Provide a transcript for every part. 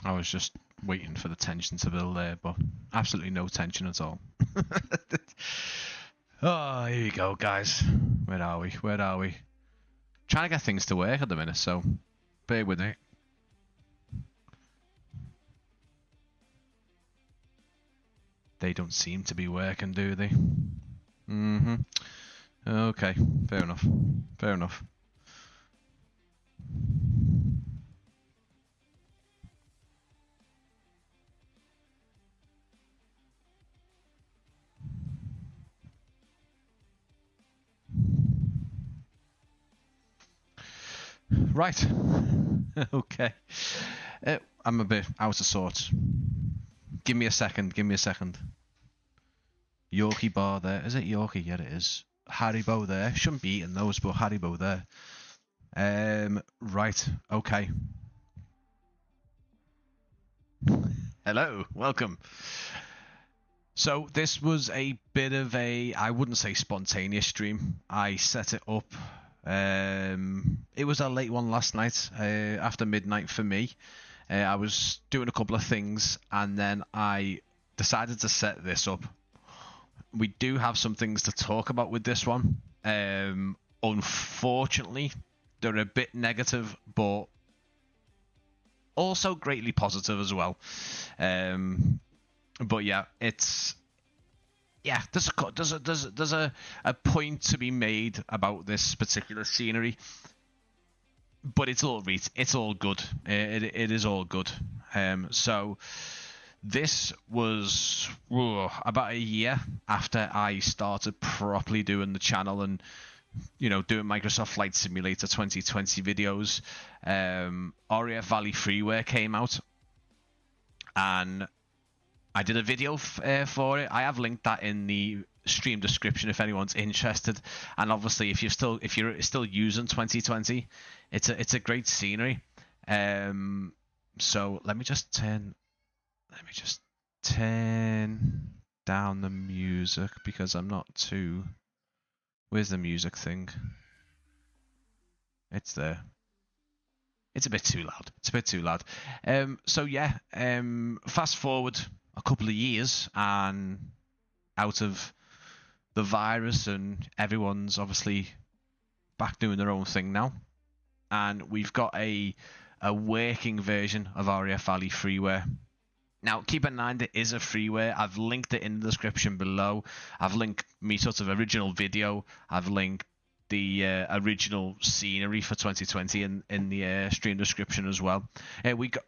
I was just waiting for the tension to build there, but absolutely no tension at all. Oh, here we go, guys. Where are we? Where are we? Trying to get things to work at the minute, so bear with me. They don't seem to be working, do they? Mm-hmm. Okay, fair enough. Fair enough. Right. Okay. I'm a bit out of sorts. Give me a second. Give me a second. Yorkie bar there. Is it Yorkie? Yeah, it is. Haribo there. Shouldn't be eating those, but Haribo there. Right. Okay. Hello. Welcome. So this was a bit of a, I wouldn't say spontaneous stream. I set it up. It was a late one last night, after midnight for me. I was doing a couple of things, and then I decided to set this up. We do have some things to talk about with this one. Unfortunately, they're a bit negative, but also greatly positive as well. But yeah, it's there's a point to be made about this particular scenery, but it's all good. It is all good. So this was about a year after I started properly doing the channel and doing Microsoft Flight Simulator 2020 videos. RAF Valley Freeware came out, and I did a video for it. I have linked that in the stream description if anyone's interested. And obviously, if you're still using 2020, it's a great scenery. So let me just turn down the music because I'm not too. Where's the music thing? It's there. It's a bit too loud. It's a bit too loud. So yeah. Fast forward a couple of years and out of the virus, and everyone's obviously back doing their own thing now, and we've got a working version of RAF Valley Freeware. Now, keep in mind it is a freeware. I've linked it in the description below. I've linked me sort of original video. I've linked the original scenery for 2020 in the stream description as well.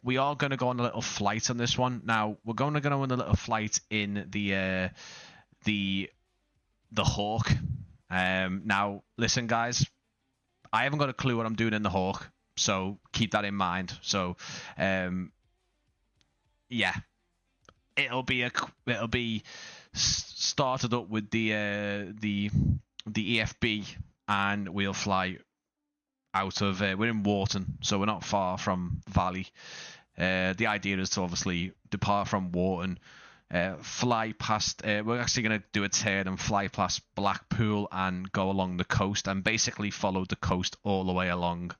We are going to go on a little flight on this one. Now, we're going to go on a little flight in the Hawk. Now, listen, guys. I haven't got a clue what I'm doing in the Hawk, so keep that in mind. So, yeah, it'll be started up with the AFB, and we'll fly out of. We're in Wharton, so we're not far from Valley. The idea is to obviously depart from Wharton, fly past. We're actually going to do a turn and fly past Blackpool and go along the coast, and basically follow the coast all the way along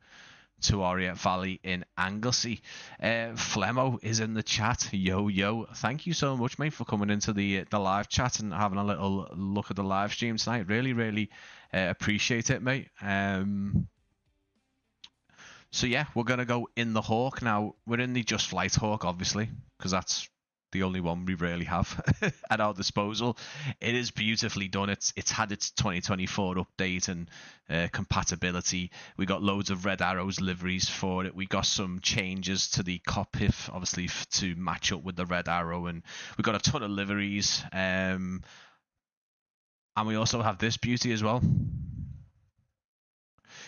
to RAF Valley in Anglesey. Flemmo is in the chat. Yo, thank you so much, mate, for coming into the live chat and having a little look at the live stream tonight. Really appreciate it, mate. So yeah, we're gonna go in the Hawk now. We're in the Just Flight Hawk, obviously, because that's the only one we really have at our disposal. It is beautifully done. It's had its 2024 update and compatibility. We got loads of Red Arrows liveries for it. We got some changes to the cockpit, obviously, to match up with the Red Arrow, and we got a ton of liveries. And we also have this beauty as well.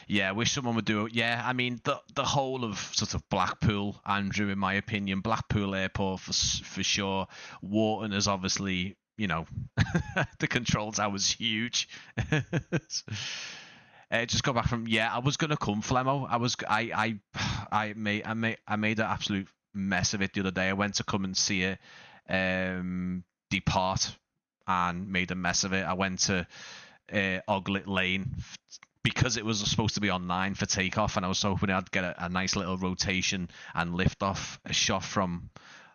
Yeah, I wish someone would do it. Yeah, I mean, the whole of sort of Blackpool, Andrew, in my opinion, Blackpool Airport for sure. Wharton is obviously, the control tower's huge. Just got back from, I was gonna come, Flemmo. I made an absolute mess of it the other day. I went to come and see it depart and made a mess of it. I went to Oglet Lane because it was supposed to be on 9 for takeoff, and I was hoping I'd get a nice little rotation and lift off a shot from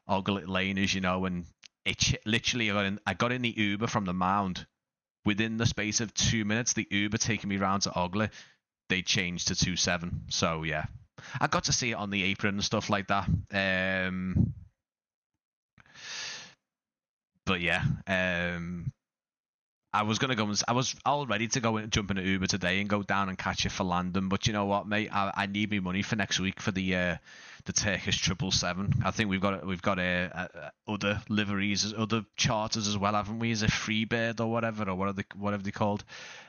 Oglet Lane, as you know, and it literally I got in the Uber from the mound. Within the space of 2 minutes, the Uber taking me round to Oglet, they changed to 2.7. So yeah, I got to see it on the apron and stuff like that. But yeah, I was gonna go. I was all ready to go and jump in an Uber today and go down and catch it for London. But you know what, mate? I need me money for next week for the Turkish 777. I think we've got other liveries, other charters as well, haven't we? Is it Freebird or whatever, or whatever they called?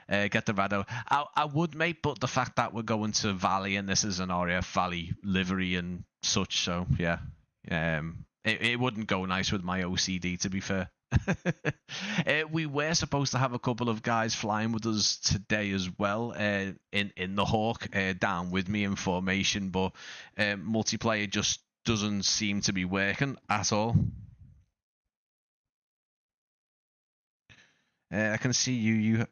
Get the Rado. I would, mate, but the fact that we're going to Valley and this is an RAF Valley livery and such, so yeah, it wouldn't go nice with my OCD, to be fair. We were supposed to have a couple of guys flying with us today as well, in the Hawk, down with me in formation, but multiplayer just doesn't seem to be working at all. I can see you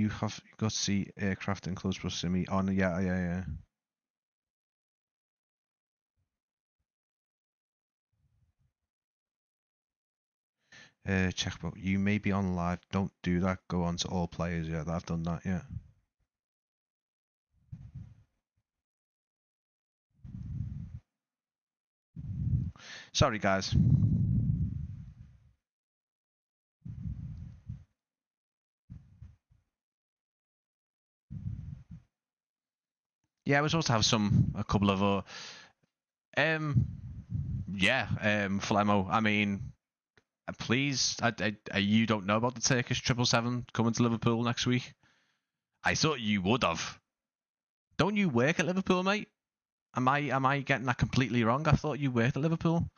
have got to see aircraft in close proximity on. Yeah. Checkbook. You may be on live. Don't do that. Go on to all players. Yeah, I've done that. Yeah. Sorry, guys. Yeah, we're supposed to have a couple of Flemo. I mean, please, you don't know about the Turkish 777 coming to Liverpool next week? I thought you would have. Don't you work at Liverpool, mate? Am I getting that completely wrong? I thought you worked at Liverpool.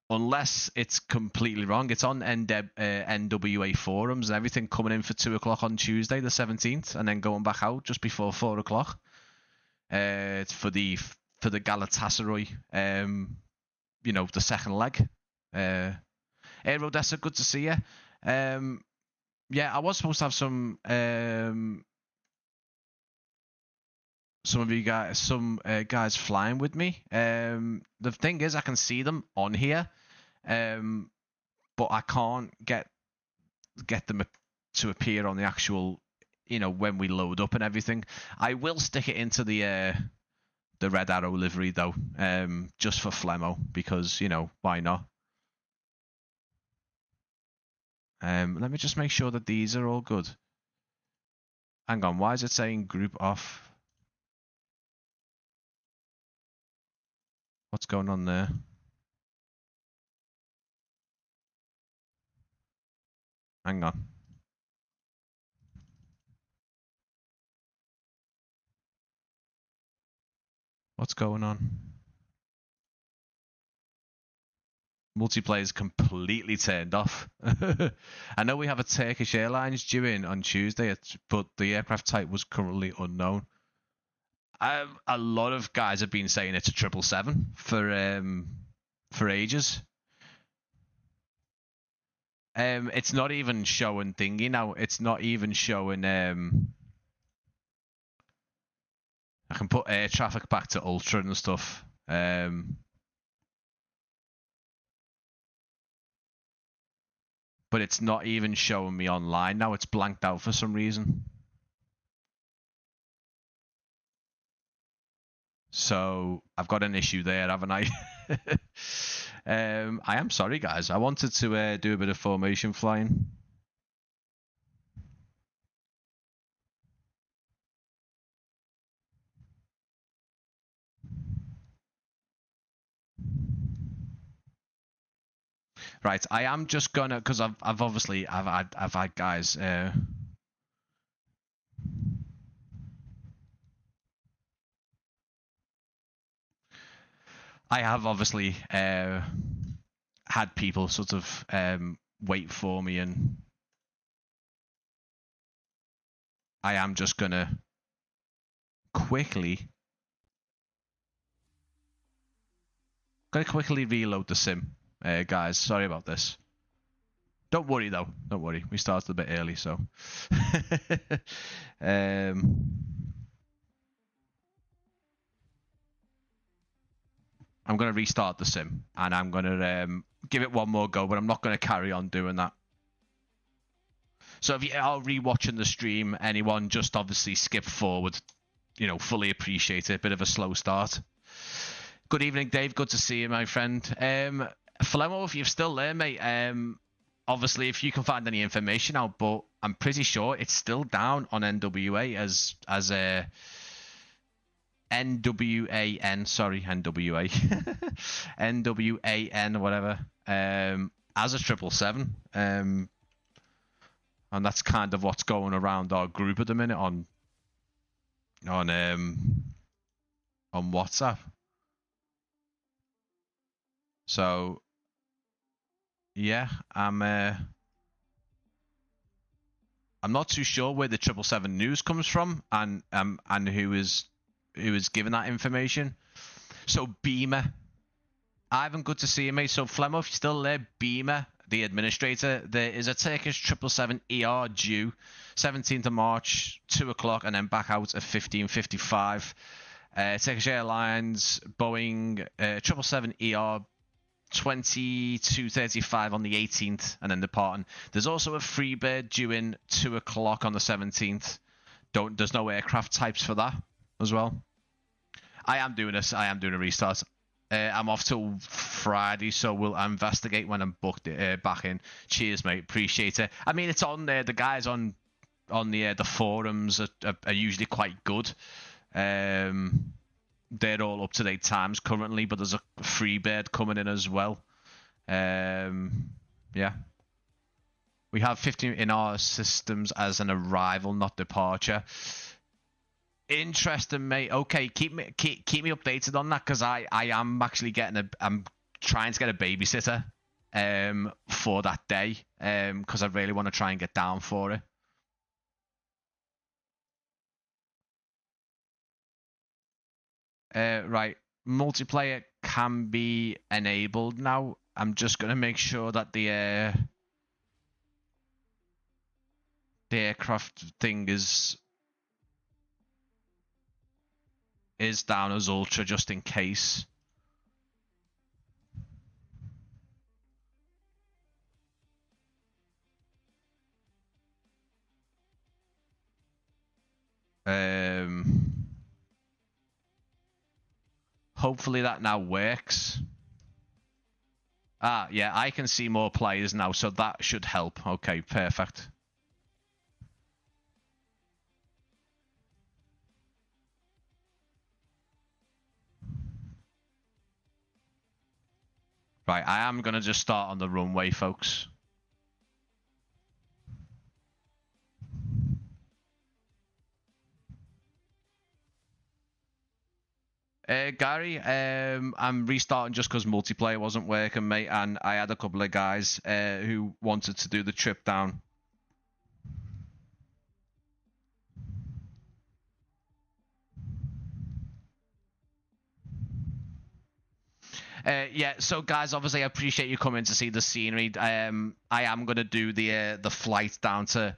Unless it's completely wrong. It's on NWA forums and everything, coming in for 2 o'clock on Tuesday the 17th, and then going back out just before 4 o'clock. It's for the Galatasaray, the second leg. Hey, Rodessa, good to see you. Yeah, I was supposed to have some of you guys, guys flying with me. The thing is, I can see them on here, but I can't get them to appear on the actual, when we load up and everything. I will stick it into the Red Arrow livery though, just for Flemo, because why not? Let me just make sure that these are all good. Hang on, why is it saying group off? What's going on there? Hang on. What's going on? Multiplayer is completely turned off. I know we have a Turkish Airlines due in on Tuesday, but the aircraft type was currently unknown. A lot of guys have been saying it's a 777 for ages. It's not even showing thingy now. It's not even showing. I can put air traffic back to ultra and stuff. But it's not even showing me online now. It's blanked out for some reason. So I've got an issue there, haven't I? I am sorry, guys. I wanted to do a bit of formation flying. Right, I am just gonna, because I've obviously had guys. I have obviously had people sort of wait for me, and I am just gonna quickly reload the sim, guys. Sorry about this. Don't worry though. Don't worry. We started a bit early, so. I'm going to restart the sim, and I'm going to give it one more go, but I'm not going to carry on doing that. So if you are rewatching the stream, anyone, just obviously skip forward. You know, fully appreciate it. Bit of a slow start. Good evening, Dave. Good to see you, my friend. Flemo, if you're still there, mate, obviously, if you can find any information out, but I'm pretty sure it's still down on NWA as a NWAN, sorry, NWA, NWAN, whatever, as a 777, and that's kind of what's going around our group at the minute on WhatsApp. So yeah, I'm not too sure where the 777 news comes from and who is giving that information. So Beamer, Ivan, good to see you, mate. So Flemo, if you're still there, Beamer, the administrator, there is a Turkish 777 ER due 17th of March, 2 o'clock, and then back out at 15:55. Turkish Airlines, Boeing 777 ER 22:35 on the 18th, and then departing. There's also a Freeware due in 2 o'clock on the 17th. There's no aircraft types for that as well. I am doing a restart. I'm off till Friday, so we'll investigate when I'm booked back in. Cheers, mate. Appreciate it. I mean, it's on there. The guys on the forums are usually quite good. They're all up-to-date times currently, but there's a Freebird coming in as well. Yeah. We have 15 in our systems as an arrival, not departure. Interesting, mate. Okay, keep me updated on that, because I am actually I'm trying to get a babysitter for that day, because I really want to try and get down for it. Right, multiplayer can be enabled now. I'm just going to make sure that the aircraft thing is down as ultra, just in case. Hopefully that now works. Yeah, I can see more players now, so that should help. Okay, perfect. Right, I am going to just start on the runway, folks. Gary, I'm restarting just because multiplayer wasn't working, mate, and I had a couple of guys who wanted to do the trip down. Yeah, so guys, obviously I appreciate you coming to see the scenery. I am going to do the flight down to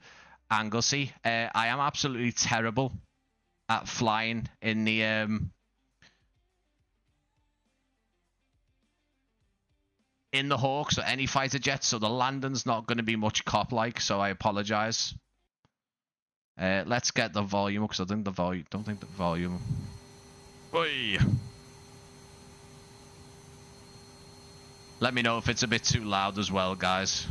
Anglesey. I am absolutely terrible at flying in the Hawks or any fighter jets, so the landing's not going to be much cop-like, so I apologize. Let's get the volume up, because I think don't think the volume. Oi! Let me know if it's a bit too loud as well, guys.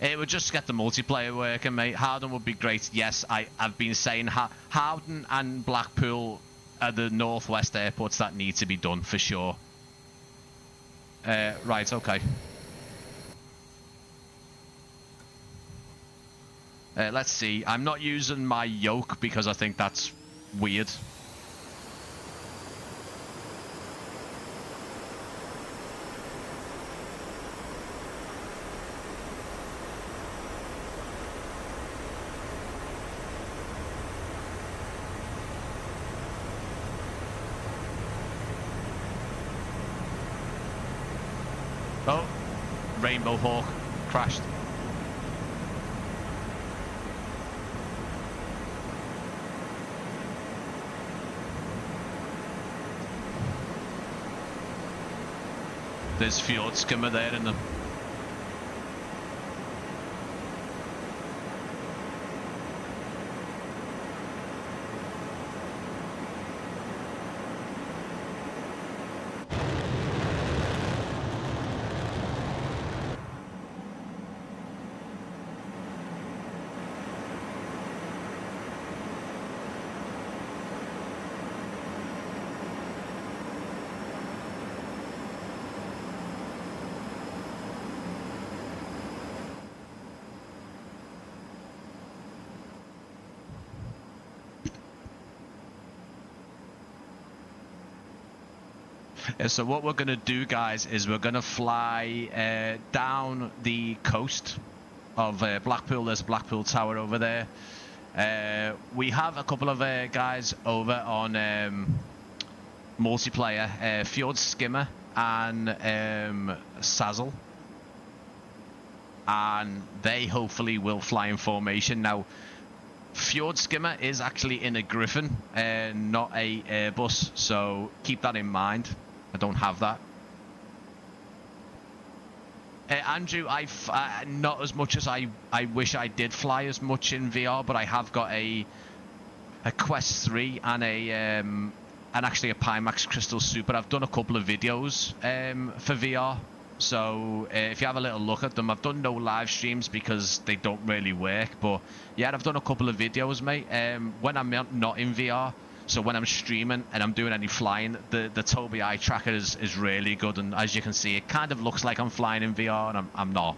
It would just get the multiplayer working, mate. Howden would be great. Yes, I've been saying Howden and Blackpool are the northwest airports that need to be done for sure. Right, okay. Let's see. I'm not using my yoke because I think that's weird. Oh, Rainbow Hawk crashed. There's Fjord Skimmer there in the... So what we're going to do, guys, is we're going to fly down the coast of Blackpool. There's Blackpool Tower over there. We have a couple of guys over on multiplayer, Fjord Skimmer and Sazzle. And they hopefully will fly in formation. Now, Fjord Skimmer is actually in a Griffin, not a Airbus, so keep that in mind. I don't have that. Andrew, not as much as I wish I did fly as much in VR, but I have got a Quest 3 and and actually a Pimax Crystal Super. I've done a couple of videos for VR, so if you have a little look at them, I've done no live streams because they don't really work. But yeah, I've done a couple of videos, mate. When I'm not in VR. So when I'm streaming and I'm doing any flying, the Tobii eye tracker is really good, and as you can see, it kind of looks like I'm flying in VR, and I'm not.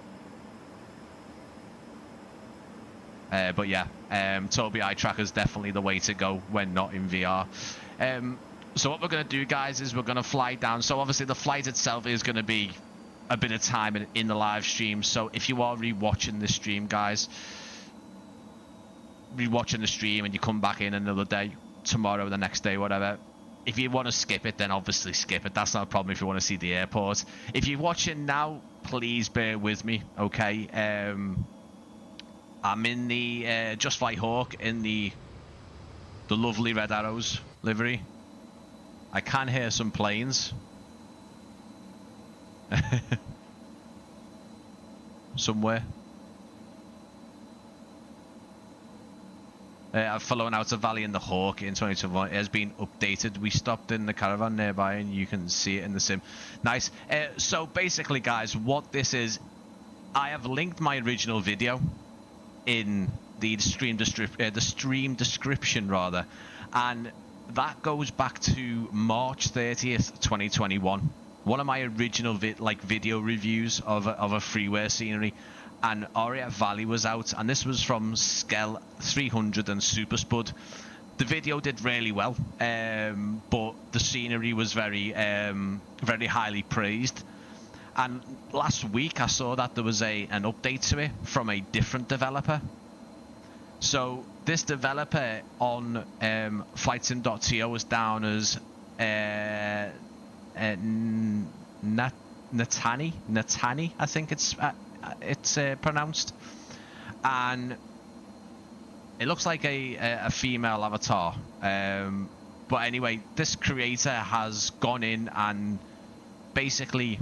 But yeah, Tobii eye tracker is definitely the way to go when not in VR. So what we're going to do, guys, is we're going to fly down. So obviously the flight itself is going to be a bit of time in the live stream. So if you are rewatching the stream, guys, rewatching the stream and you come back in another day, tomorrow, the next day, whatever, if you want to skip it, then obviously skip it. That's not a problem if you want to see the airport. If you're watching now, please bear with me, okay? I'm in the Just Fly Hawk in the lovely Red Arrows livery. I can hear some planes somewhere. I've flown out of Valley in the Hawk in 2021. It has been updated. We stopped in the caravan nearby and you can see it in the sim. Nice. So basically, guys, what this is, I have linked my original video in the stream description rather, and that goes back to March 30th, 2021. One of my original video reviews of a Freeware scenery. And RAF Valley was out, and this was from Skell300 and Superspud. The video did really well, but the scenery was very highly praised. And last week I saw that there was an update to it from a different developer. So this developer on flightsim.to was down as Nattani, I think it's pronounced, and it looks like a female avatar, but anyway, this creator has gone in and basically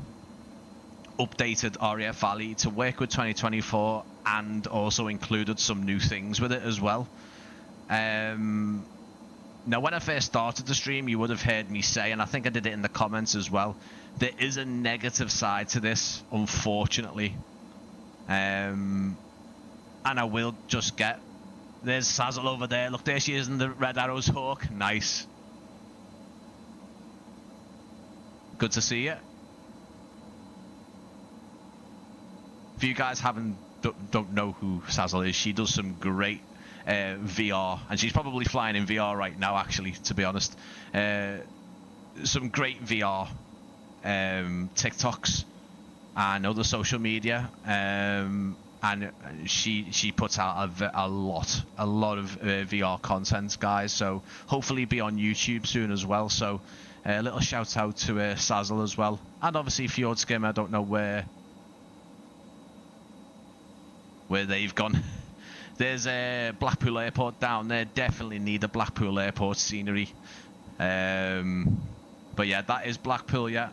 updated RAF Valley to work with 2024 and also included some new things with it as well. Now, when I first started the stream, you would have heard me say, and I think I did it in the comments as well, there is a negative side to this, unfortunately. And I will just get... There's Sazzle over there. Look, there she is in the Red Arrows Hawk. Nice. Good to see you. If you guys don't know who Sazzle is, she does some great VR, and she's probably flying in VR right now, actually, to be honest. Some great VR TikToks and other social media, and she puts out a lot of VR content, guys, so hopefully be on YouTube soon as well. So A little shout out to Sazzle as well, and obviously Fjord Skim. I don't know where they've gone. There's a Blackpool Airport down there. Definitely need a Blackpool Airport scenery. But yeah, that is Blackpool. Yeah,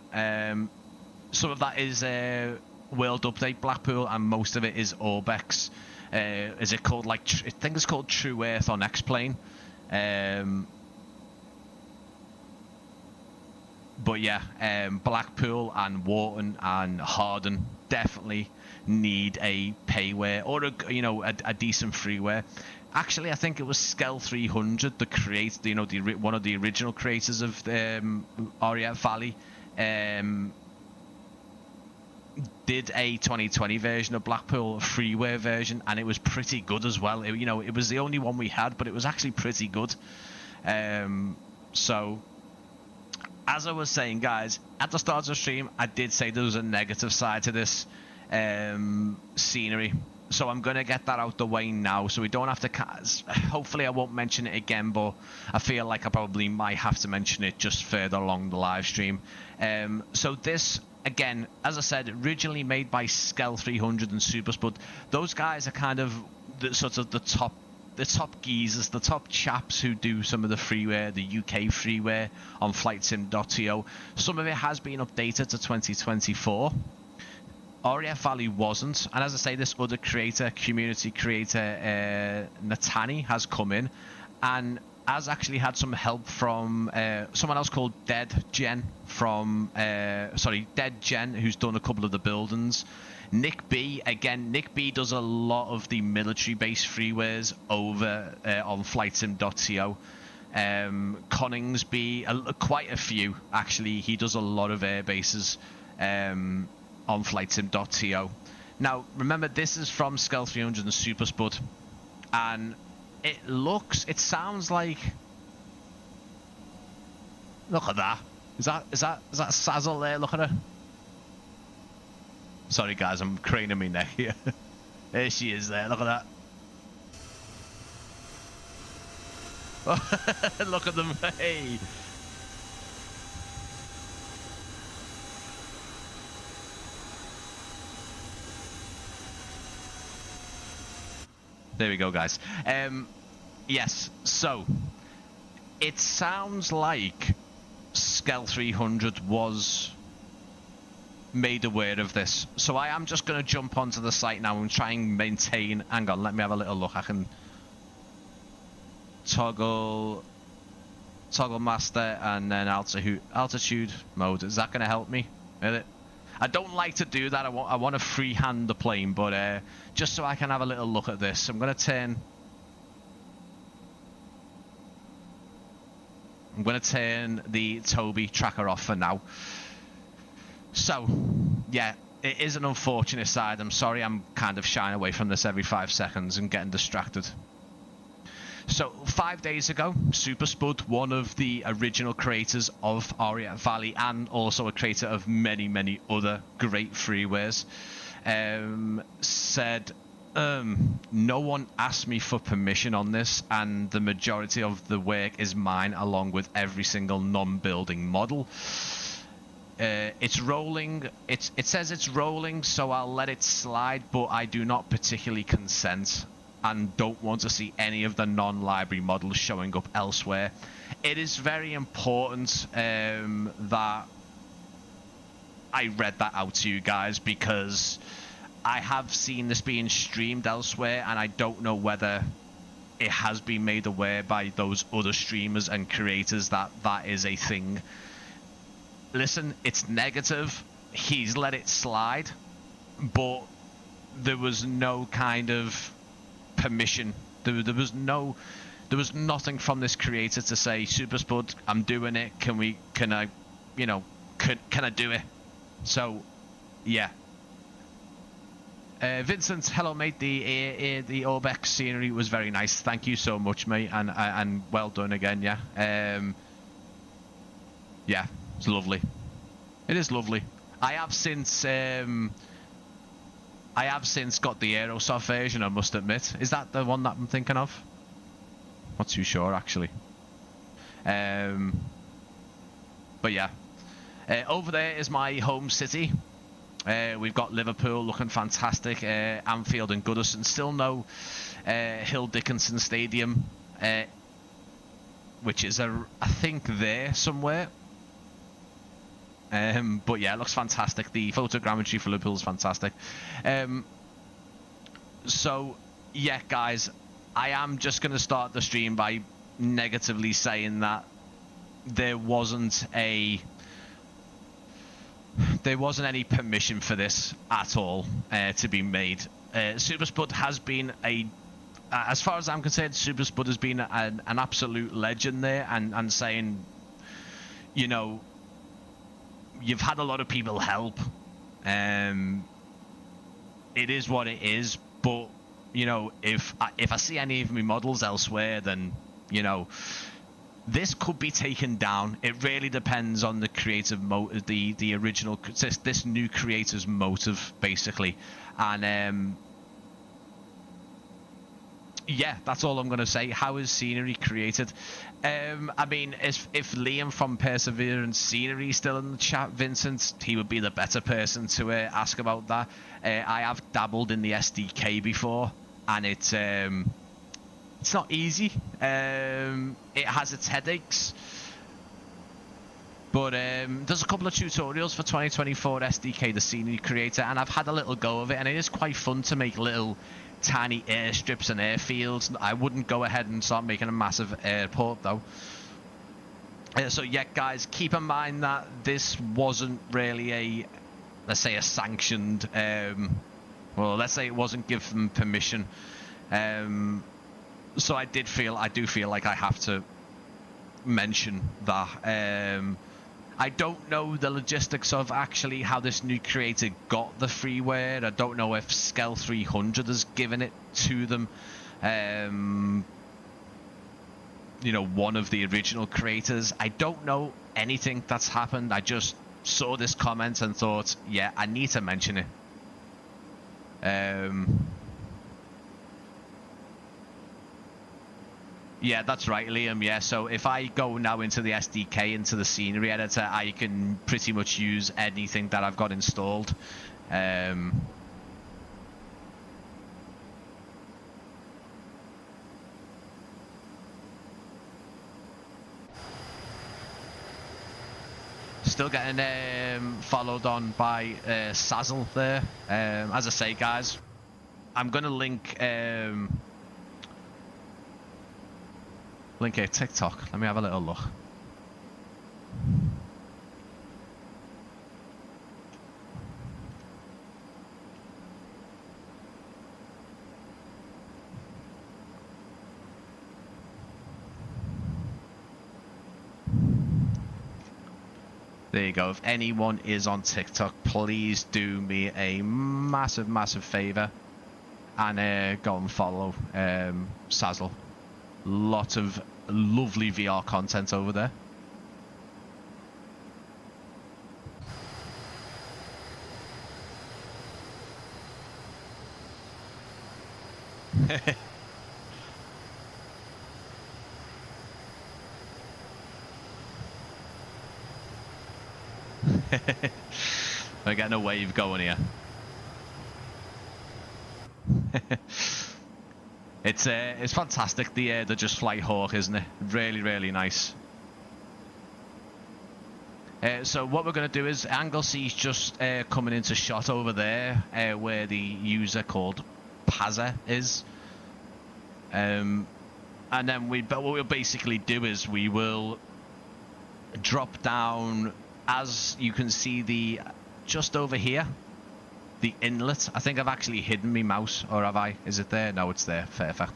some of that is World Update Blackpool, and most of it is Orbex. Is it called like? I think it's called True Earth on X-Plane. But yeah, Blackpool and Wharton and Harden definitely need a payware or a decent freeware. Actually, I think it was Skell300, the one of the original creators of RAF Valley, did a 2020 version of Blackpool, freeware version, and it was pretty good as well. It was the only one we had, but it was actually pretty good. So, as I was saying, guys, at the start of the stream, I did say there was a negative side to this scenery. So I'm going to get that out the way now, so we don't have to... Hopefully I won't mention it again, but I feel like I probably might have to mention it just further along the live stream. So this, again, as I said, originally made by Skell300 and Superspud. Those guys are kind of the top geezers, the top chaps who do some of the freeware, the UK freeware on FlightSim.to. Some of it has been updated to 2024. RAF Valley wasn't, and as I say, this other community creator, Nattani, has come in and has actually had some help from someone else called DeadJen DeadJen, who's done a couple of the buildings. NickB does a lot of the military-based freewares over on FlightSim.to. Coningsby, quite a few actually. He does a lot of air bases on FlightSim.to. Now, remember, this is from Skell300 and Superspud, and it sounds like... Look at that. Is that Sazzle there? Look at her. Sorry, guys, I'm craning my neck here. There she is there. Look at that. Look at them. Hey. There we go, guys. Yes, so it sounds like Skell300 was made aware of this. So I am just going to jump onto the site now and try and maintain... Hang on, let me have a little look. I can toggle master and then altitude mode. Is that going to help me? Is it? I don't like to do that. I want to freehand the plane, but just so I can have a little look at this, I'm going to turn the Toby tracker off for now. So, yeah, it is an unfortunate side. I'm sorry I'm kind of shying away from this every 5 seconds and getting distracted. So 5 days ago, Superspud, one of the original creators of RAF Valley and also a creator of many, many other great freewares, said, no one asked me for permission on this, and the majority of the work is mine along with every single non-building model. It's rolling. It says it's rolling, so I'll let it slide, but I do not particularly consent and don't want to see any of the non-library models showing up elsewhere. It is very important that I read that out to you guys, because I have seen this being streamed elsewhere, and I don't know whether it has been made aware by those other streamers and creators that that is a thing. Listen, it's negative. He's let it slide, but there was no kind of permission. There was nothing from this creator to say, Superspud, I'm doing it. Can I do it? So, yeah. Vincent, hello mate. The Orbex scenery was very nice. Thank you so much, mate, and well done again. Yeah. Yeah, it's lovely. It is lovely. I have since got the Aerosoft version, I must admit. Is that the one that I'm thinking of? Not too sure, actually. But yeah, over there is my home city. We've got Liverpool looking fantastic. Anfield and Goodison. Still no Hill Dickinson Stadium, which is I think there somewhere. But yeah, it looks fantastic. The photogrammetry for Liverpool is fantastic. So yeah, guys, I am just going to start the stream by negatively saying that there wasn't any permission for this at all to be made. Superspud has been as far as I'm concerned, Superspud has been an absolute legend there, and saying, you know, you've had a lot of people help. It is what it is, but you know, if I see any of my models elsewhere, then you know, this could be taken down. It really depends on the creative motive, the original, this new creator's motive, basically. And yeah, that's all I'm going to say. How is scenery created? I mean, if Liam from Perseverance Scenery is still in the chat, Vincent, he would be the better person to ask about that. I have dabbled in the SDK before, and it's not easy. It has its headaches. But there's a couple of tutorials for 2024 SDK, the Scenery Creator, and I've had a little go of it, and it is quite fun to make little tiny airstrips and airfields. I wouldn't go ahead and start making a massive airport, though. So yeah, guys, keep in mind that this wasn't really let's say a sanctioned, well, let's say it wasn't given permission. So I do feel like I have to mention that. I don't know the logistics of actually how this new creator got the freeware. I don't know if Skell300 has given it to them. You know, one of the original creators. I don't know anything that's happened. I just saw this comment and thought, yeah, I need to mention it. Yeah, that's right, Liam. Yeah, so if I go now into the SDK, into the scenery editor, I can pretty much use anything that I've got installed. Still getting followed on by Sazzle there. As I say, guys, I'm going to link a TikTok. Let me have a little look. There you go. If anyone is on TikTok, please do me a massive favor and go and follow Sazzle. Lot of lovely VR content over there. We're getting a wave going here. It's fantastic, the Just Fly Hawk, isn't it? Really nice. So what we're going to do is Anglesea's just coming into shot over there, where the user called Pazza is. And then what we'll basically do is we will drop down, as you can see, just over here, the inlet. I think I've actually hidden my mouse, or have I? Is it there? No, it's there. Perfect.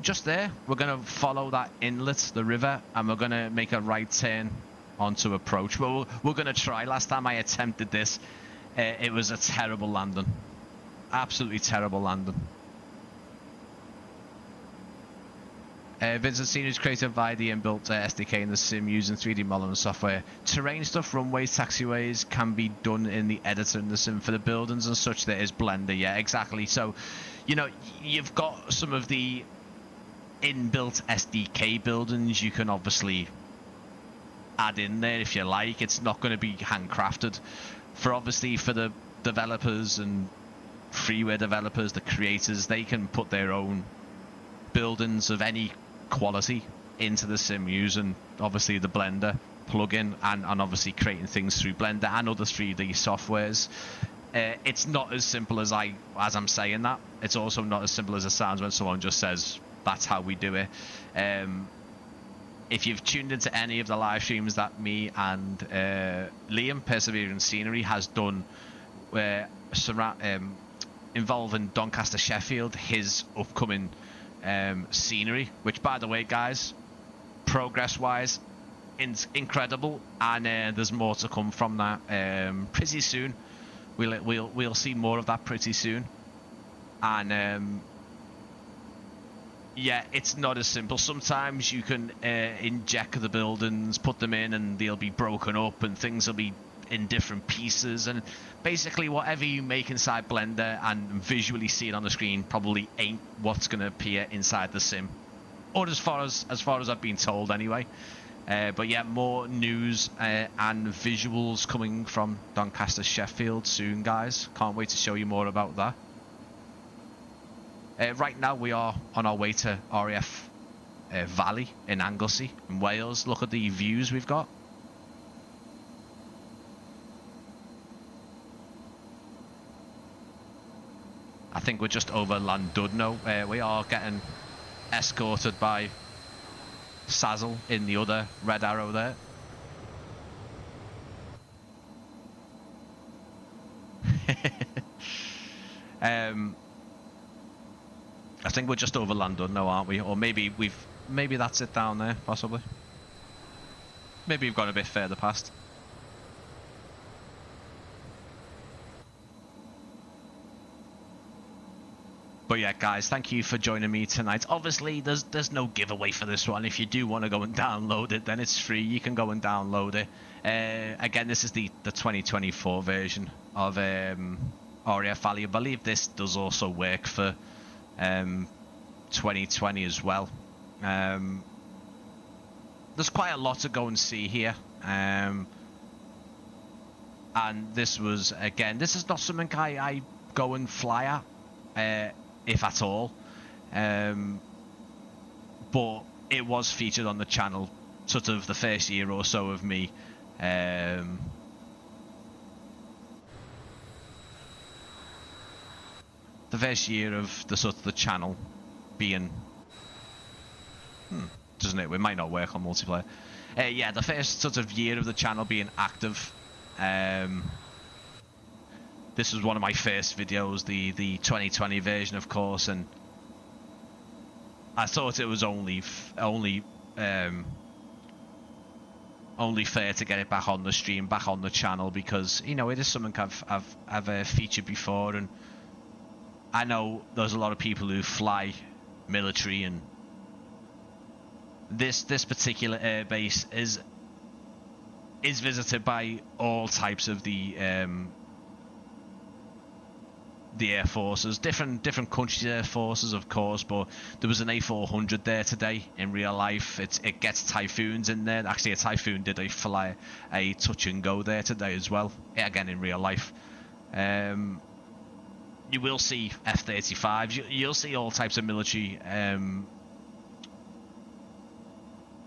Just there, we're going to follow that inlet, the river, and we're going to make a right turn onto approach. Well, we're going to try. Last time I attempted this, it was a terrible landing. Absolutely terrible landing. Vincent Senior is created via the inbuilt SDK in the sim using 3D modeling software. Terrain stuff, runways, taxiways can be done in the editor in the sim. For the buildings and such, there is Blender. Yeah, exactly. So, you know, you've got some of the inbuilt SDK buildings. You can obviously add in there if you like. It's not going to be handcrafted. Obviously for the developers and freeware developers, the creators, they can put their own buildings of any quality into the sim using obviously the Blender plugin and obviously creating things through Blender and other 3D softwares. It's not as simple as I'm saying that. It's also not as simple as it sounds when someone just says that's how we do it. If you've tuned into any of the live streams that me and Liam, Persevering Scenery, has done involving Doncaster Sheffield, his upcoming scenery, which by the way guys, progress wise, incredible, and there's more to come from that pretty soon. We'll see more of that pretty soon, and yeah, it's not as simple. Sometimes you can inject the buildings, put them in, and they'll be broken up, and things will be in different pieces, and basically whatever you make inside Blender and visually see it on the screen probably ain't what's going to appear inside the sim, or as far as I've been told anyway. But yeah, more news and visuals coming from Doncaster Sheffield soon, guys. Can't wait to show you more about that. Right now we are on our way to RAF Valley in Anglesey in Wales. Look at the views we've got. I think we're just over Llandudno. We are getting escorted by Sazzle in the other red arrow there. I think we're just over Llandudno, aren't we? Or maybe that's it down there, possibly. Maybe we've gone a bit further past. But yeah, guys, thank you for joining me tonight. Obviously, there's no giveaway for this one. If you do want to go and download it, then it's free. You can go and download it. Again, this is the 2024 version of RAF Valley. I believe this does also work for 2020 as well. There's quite a lot to go and see here. And this was, again, this is not something I go and fly at. If at all, but it was featured on the channel sort of the first year or so of me the first year of the sort of the channel being doesn't it? It might not work on multiplayer. Yeah, the first sort of year of the channel being active. This was one of my first videos, the 2020 version, of course, and I thought it was only fair to get it back on the stream, back on the channel, because you know it is something I've featured before, and I know there's a lot of people who fly military, and this particular air base is visited by all types of the air forces, different countries' air forces, of course, but there was an A400 there today in real life. It gets typhoons in there. Actually, a typhoon did fly a touch and go there today as well, again in real life. You will see F-35s. You'll see all types of military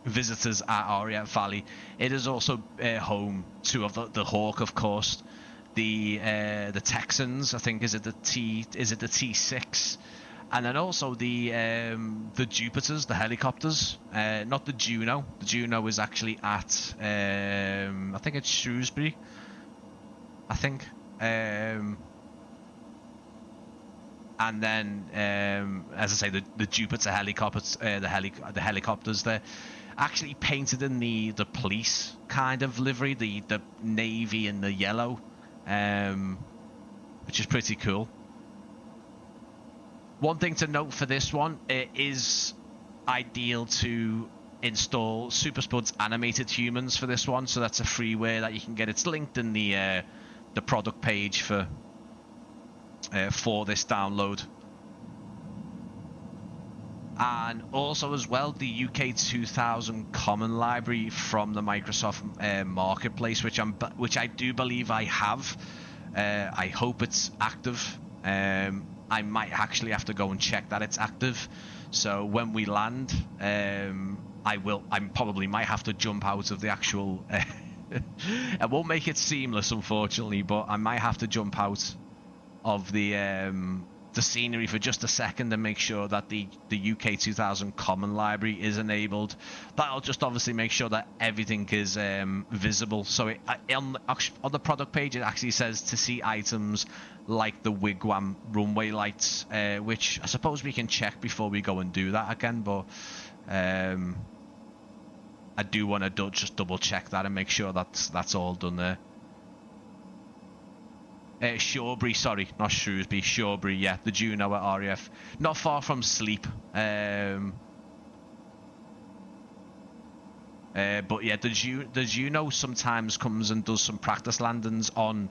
visitors at RAF Valley. It is also home to the Hawk, of course. The Texans, I think, is it the T6, and then also the Jupiters, the helicopters, not the Juno. The Juno is actually at I think it's Shrewsbury, I think, and then as I say, the Jupiter helicopters, the helicopters there, actually painted in the police kind of livery, the navy and the yellow. Which is pretty cool. One thing to note for this one, it is ideal to install Superspud's animated humans for this one, so that's a freeware that you can get. It's linked in the product page for this download. and also as well the UK 2000 Common Library from the Microsoft Marketplace, which I do believe I have. I hope it's active. I might actually have to go and check that it's active. So when we land, I probably might have to jump out of the actual. I won't make it seamless, unfortunately, but I might have to jump out of the scenery for just a second and make sure that the UK 2000 Common Library is enabled. That'll just obviously make sure that everything is visible. So on the product page, it actually says to see items like the Wigwam runway lights, which I suppose we can check before we go and do that again, but I do want to just double check that and make sure that's all done there. Shawbury, sorry, not Shrewsbury, Shawbury, yeah, the Juno at RAF, not far from Sleep. But yeah, the Juno sometimes comes and does some practice landings on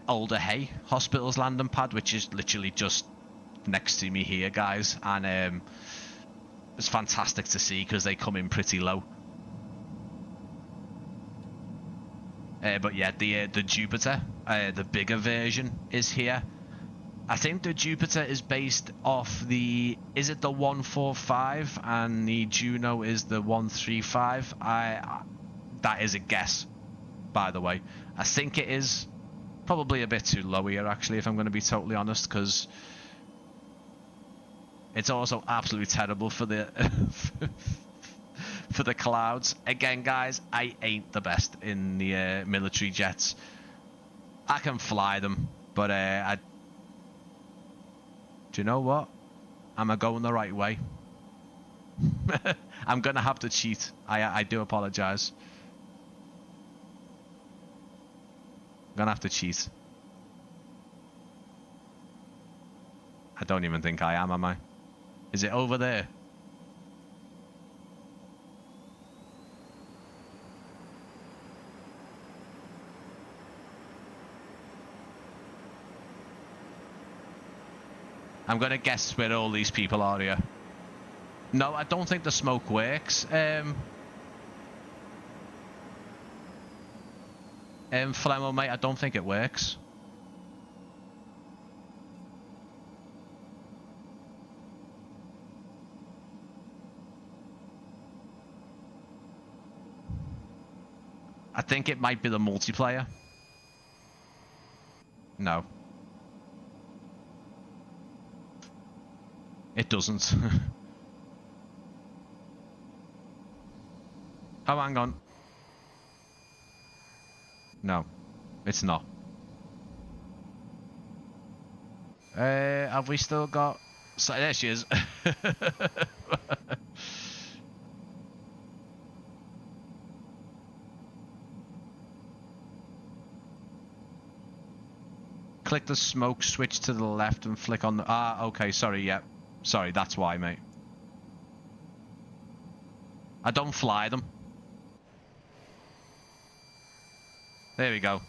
Alder Hay Hospital's landing pad, which is literally just next to me here, guys, and it's fantastic to see because they come in pretty low. But yeah, the Jupiter, the bigger version, is here. I think the Jupiter is based off is it the 145 and the Juno is the 135? That is a guess, by the way. I think it is probably a bit too low here, actually, if I'm going to be totally honest, because it's also absolutely terrible for the for the clouds. Again, guys, I ain't the best in the military jets. I can fly them, but do you know what? Am I going the right way? I'm gonna have to cheat. I do apologize. I'm gonna have to cheat. I don't even think I am I? Is it over there? I'm gonna guess where all these people are here. No, I don't think the smoke works. Flemo, mate, I don't think it works. I think it might be the multiplayer. No. It doesn't. Oh, hang on. No, it's not. Have we still got... So, there she is. Click the smoke switch to the left and flick on the... Ah, okay, sorry, yeah. Sorry, that's why, mate. I don't fly them. There we go.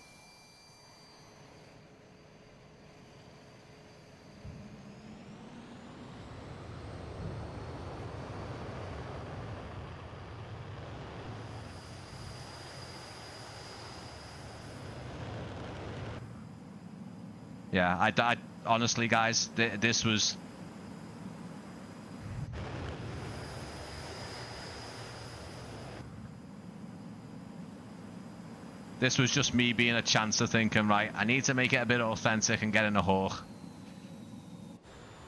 Yeah, I honestly, guys, this was... This was just me being a chancer thinking, right, I need to make it a bit authentic and get in a hawk.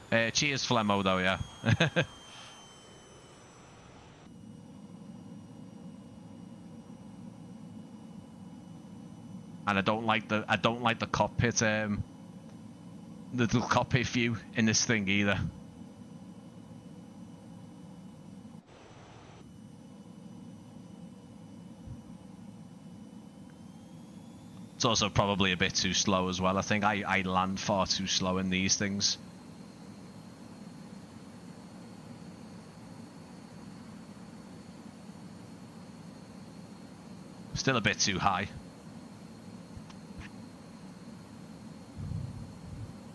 Cheers, Flemo, though, yeah. And I don't like the cockpit, the little cockpit view in this thing either. It's also probably a bit too slow as well. I think I land far too slow in these things. Still a bit too high.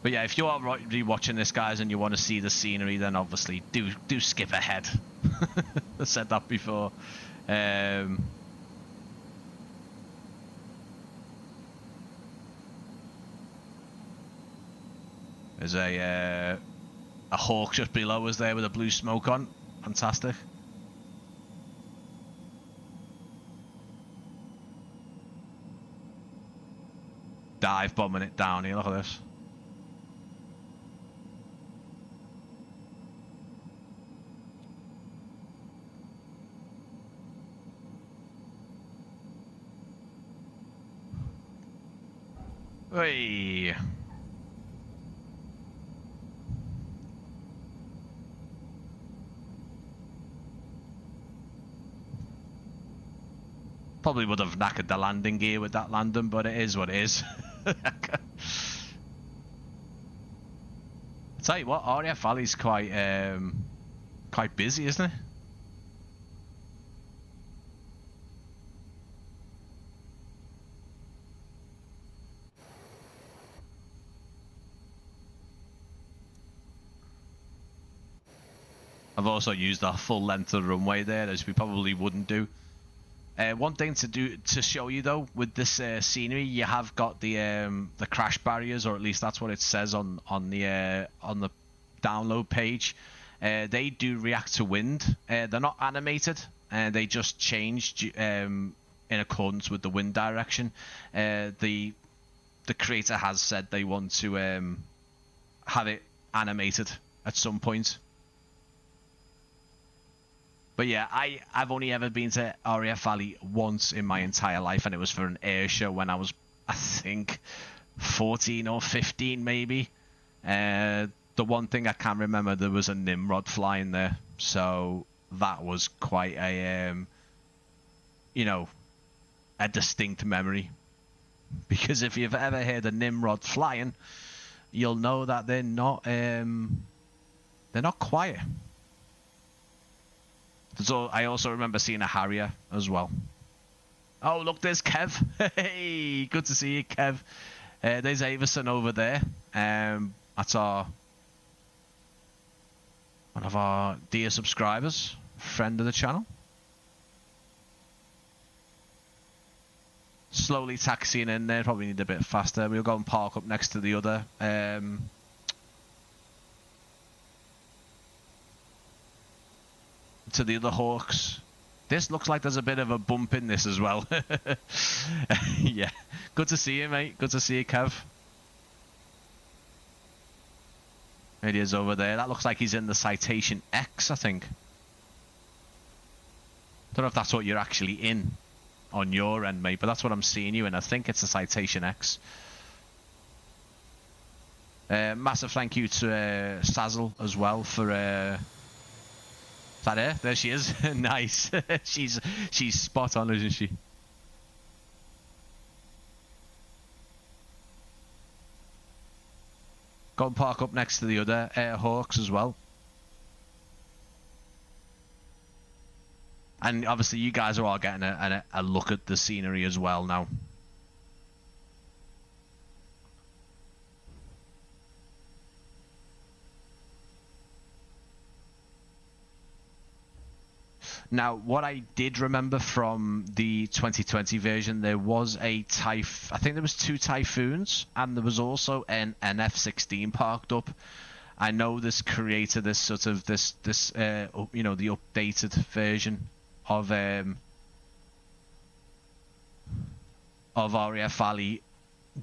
But yeah, if you are watching this, guys, and you want to see the scenery, then obviously do skip ahead. I said that before. There's a hawk just below us there with a blue smoke on. Fantastic. Dive bombing it down here. Look at this. Hey. Probably would have knackered the landing gear with that landing, but it is what it is. Tell you what, RAF Valley's quite busy, isn't it? I've also used the full length of the runway there, as we probably wouldn't do. One thing to show you though, with this scenery, you have got the crash barriers, or at least that's what it says on the download page. They do react to wind. They're not animated, and they just changed in accordance with the wind direction. The creator has said they want to have it animated at some point. But yeah, I've only ever been to RAF Valley once in my entire life, and it was for an air show when I was, I think, 14 or 15 maybe. The one thing I can remember, there was a Nimrod flying there, so that was quite a, you know, a distinct memory. Because if you've ever heard a Nimrod flying, you'll know that they're not quiet. So I also remember seeing a Harrier as well. Oh, look, there's Kev. Hey, good to see you, Kev. There's Avison over there. That's one of our dear subscribers, friend of the channel. Slowly taxiing in there. Probably need a bit faster. We'll go and park up next to the other. To the other Hawks. This looks like there's a bit of a bump in this as well. Yeah, good to see you, mate. Good to see you, Kev. There he is over there. That looks like he's in the Citation X, I think. Don't know if that's what you're actually in on your end, mate, but that's what I'm seeing you in. I think it's a Citation X. Massive thank you to Sazzle as well for is that her? There she is. Nice. She's spot on, isn't she? Go and park up next to the other Hawks as well. And obviously you guys are all getting a look at the scenery as well now. Now, what I did remember from the 2020 version, there was a I think there was 2 Typhoons, and there was also an F-16 parked up. I know this created this sort of this you know, the updated version of RAF Valley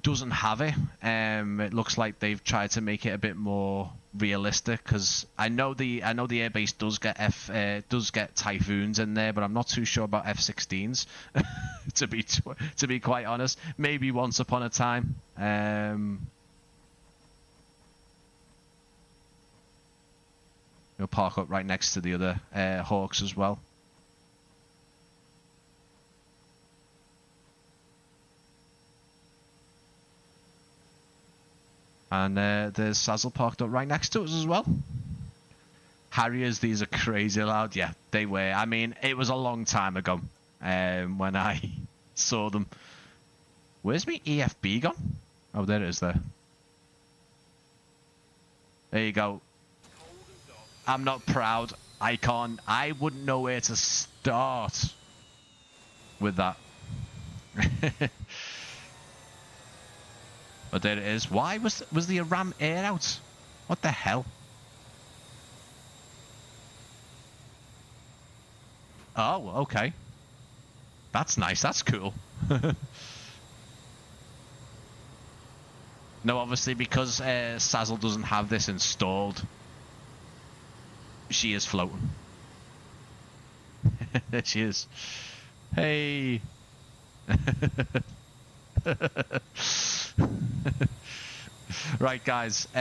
doesn't have it. It looks like they've tried to make it a bit more realistic, because I know the airbase does get Typhoons in there, but I'm not too sure about F-16s. to be quite honest, maybe once upon a time. We'll park up right next to the other Hawks as well. And there's Sazzle parked up right next to us as well. Harriers, these are crazy loud. Yeah, they were. I mean, it was a long time ago when I saw them. Where's my EFB gone? Oh, there it is there. There you go. I'm not proud. I can't. I wouldn't know where to start with that. But there it is. Why was the ram air out? What the hell? Oh, okay. That's nice. That's cool. No, obviously because Sazzle doesn't have this installed, she is floating. There she is. Hey. Right, guys. I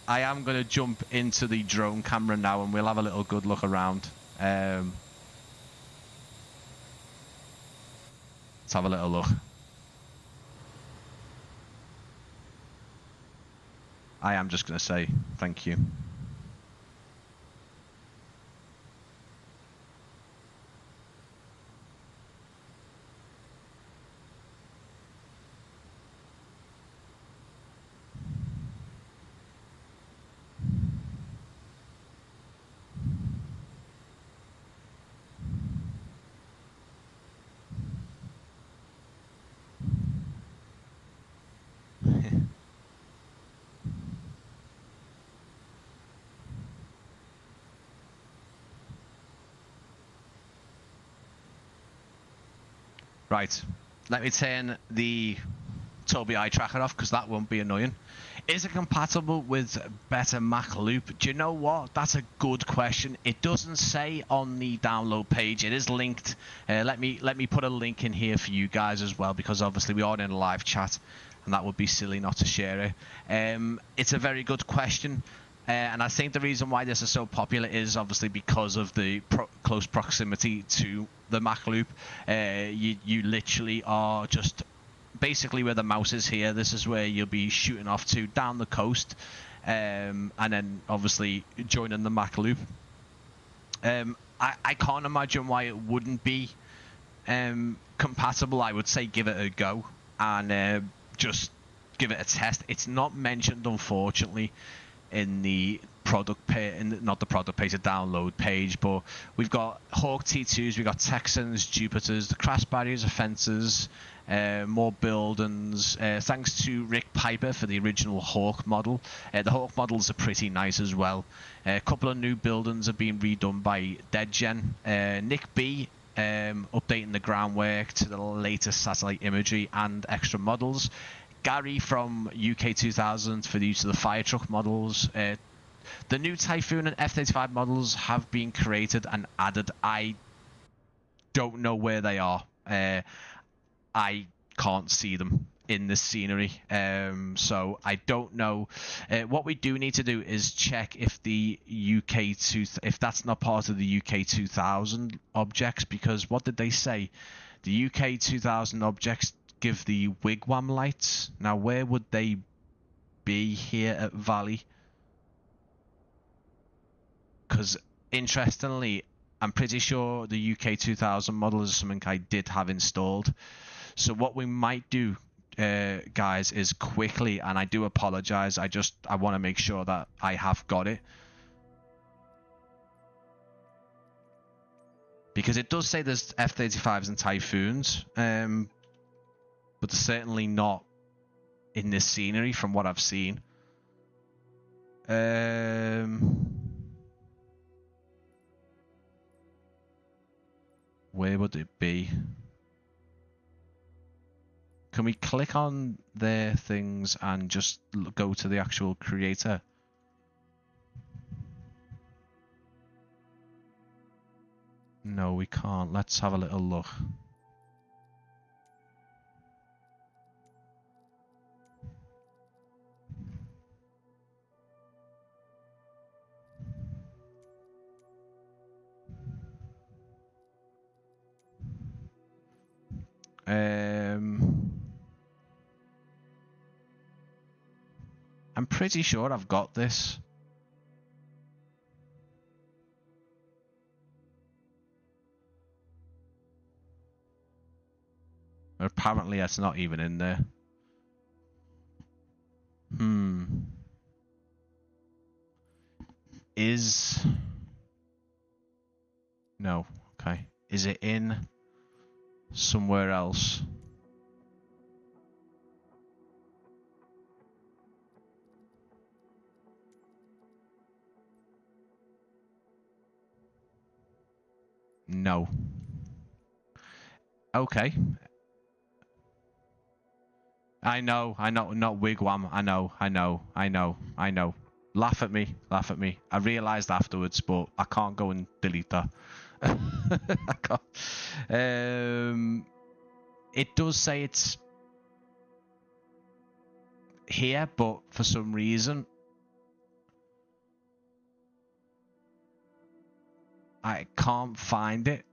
am going to jump into the drone camera now, and we'll have a little good look around. Let's have a little look. I am just going to say thank you. Right, let me turn the Tobii eye tracker off because that won't be annoying. Is it compatible with better Mac Loop? Do you know what? That's a good question. It doesn't say on the download page. It is linked. Let me put a link in here for you guys as well, because obviously we are in a live chat and that would be silly not to share it. It's a very good question. And I think the reason why this is so popular is obviously because of the close proximity to the Mac Loop. You literally are just basically where the mouse is here. This is where you'll be shooting off to down the coast, and then obviously joining the Mac Loop. I can't imagine why it wouldn't be compatible. I would say give it a go and just give it a test. It's not mentioned, unfortunately, in the product page, not the product page, the download page, but we've got Hawk T2s, we've got Texans, Jupiters, the crash barriers, offences, more buildings. Thanks to Rick Piper for the original Hawk model. The Hawk models are pretty nice as well. A couple of new buildings have been redone by DeadJen. NickB updating the groundwork to the latest satellite imagery and extra models. Gary from UK 2000 for the use of the fire truck models. The new Typhoon and F-35 models have been created and added. I don't know where they are. I can't see them in the scenery, so I don't know. What we do need to do is check if the if that's not part of the UK 2000 objects, because what did they say? The UK 2000 objects give the wigwam lights. Now, where would they be here at Valley? Because interestingly, I'm pretty sure the UK 2000 model is something I did have installed. So what we might do, guys, is quickly, and I do apologize, I want to make sure that I have got it, because it does say there's F-35s and Typhoons, but they're certainly not in this scenery from what I've seen. Where would it be? Can we click on their things and just go to the actual creator? No, we can't. Let's have a little look. I'm pretty sure I've got this. Apparently it's not even in there. is... No, okay. Is it in somewhere else? No. Okay. I know, not wigwam. I know. Laugh at me. I realised afterwards, but I can't go and delete that. I can't. It does say it's here, but for some reason I can't find it.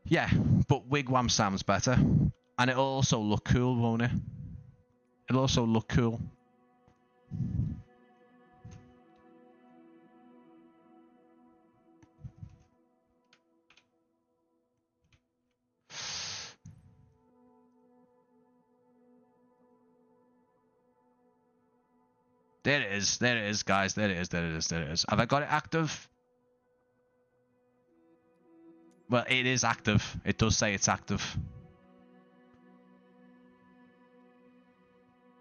Yeah, but wigwam sounds better. And it'll also look cool, won't it? It'll also look cool. There it is, guys. There it is. Have I got it active? Well, it is active. It does say it's active.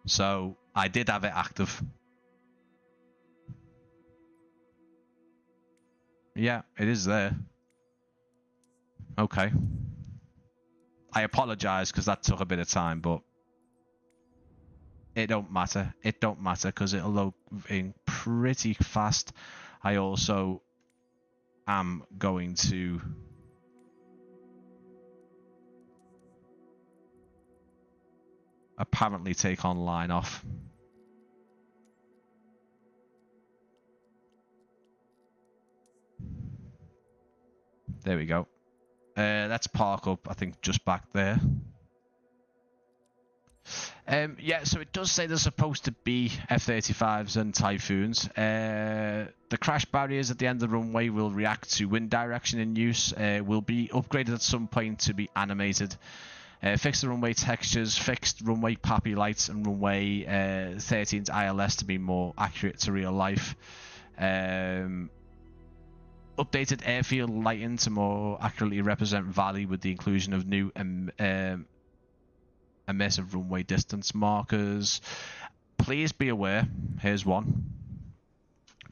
So, I did have it active. Yeah, it is there. Okay. I apologise because that took a bit of time, but it don't matter. It don't matter because it'll load in pretty fast. I also am going to... apparently take online off. There we go. Let's park up, I think, just back there. Yeah, so it does say there's supposed to be F-35s and Typhoons. The crash barriers at the end of the runway will react to wind direction in use. Will be upgraded at some point to be animated. Fix the runway textures, fixed runway PAPI lights, and runway 13's ILS to be more accurate to real life. Updated airfield lighting to more accurately represent Valley with the inclusion of new immersive runway distance markers. Please be aware, here's one.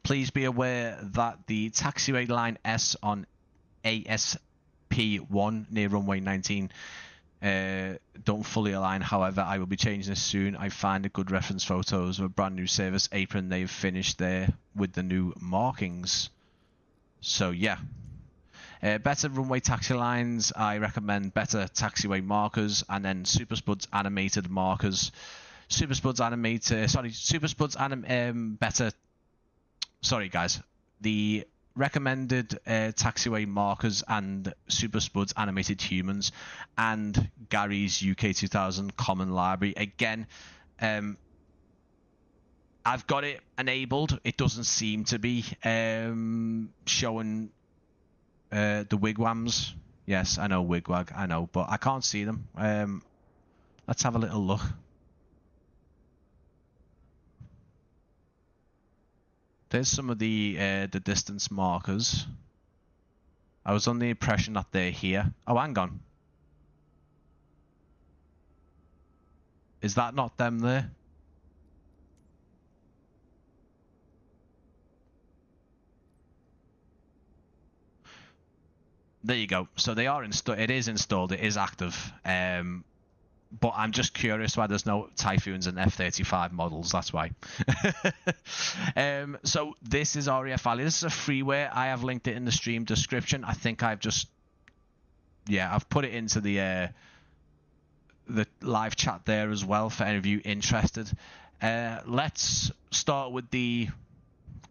Please be aware that the taxiway line S on ASP1 near runway 19 don't fully align. However, I will be changing this soon. I find a good reference photos of a brand new service apron they've finished there with the new markings. So yeah, better runway taxi lines. I recommend better taxiway markers, and then Superspud's animated markers. Superspud's better. Sorry guys, the recommended taxiway markers and Superspud's animated humans and Gary's UK 2000 common library. Again, I've got it enabled. It doesn't seem to be showing the wigwams. Yes, I know wigwag, I know, but I can't see them. Let's have a little look. There's some of the distance markers. I was on the impression that they're here. Oh, hang on. Is that not them there? There you go. So they are installed. It is installed. It is active. But I'm just curious why there's no Typhoons and F-35 models. That's why. So this is RAF Valley. This is a freeware. I have linked it in the stream description. I think I've just... yeah, I've put it into the live chat there as well for any of you interested. Let's start with the...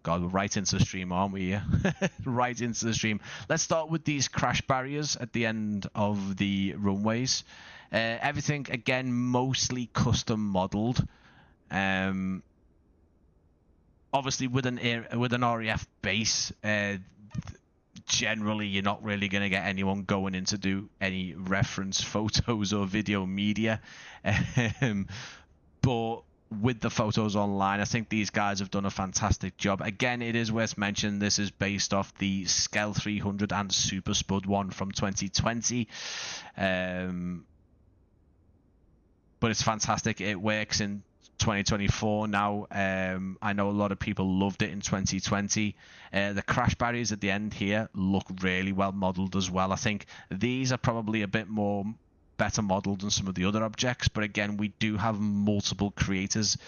God, we're right into the stream, aren't we? Right into the stream. Let's start with these crash barriers at the end of the runways. Everything, again, mostly custom modeled. Obviously, with an RAF base, generally you're not really going to get anyone going in to do any reference photos or video media. But with the photos online, I think these guys have done a fantastic job. Again, it is worth mentioning this is based off the Skell300 and Superspud one from 2020. But it's fantastic. It works in 2024 now. I know a lot of people loved it in 2020. The crash barriers at the end here look really well modeled as well. I think these are probably a bit more better modeled than some of the other objects, but again, we do have multiple creators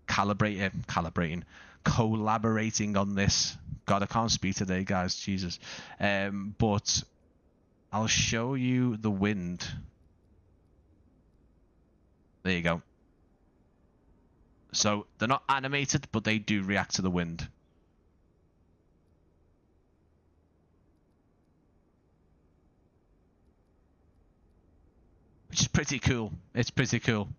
collaborating on this. God, I can't speak today, guys. Jesus. But I'll show you the wind. There you go. So they're not animated, but they do react to the wind. Which is pretty cool. It's pretty cool.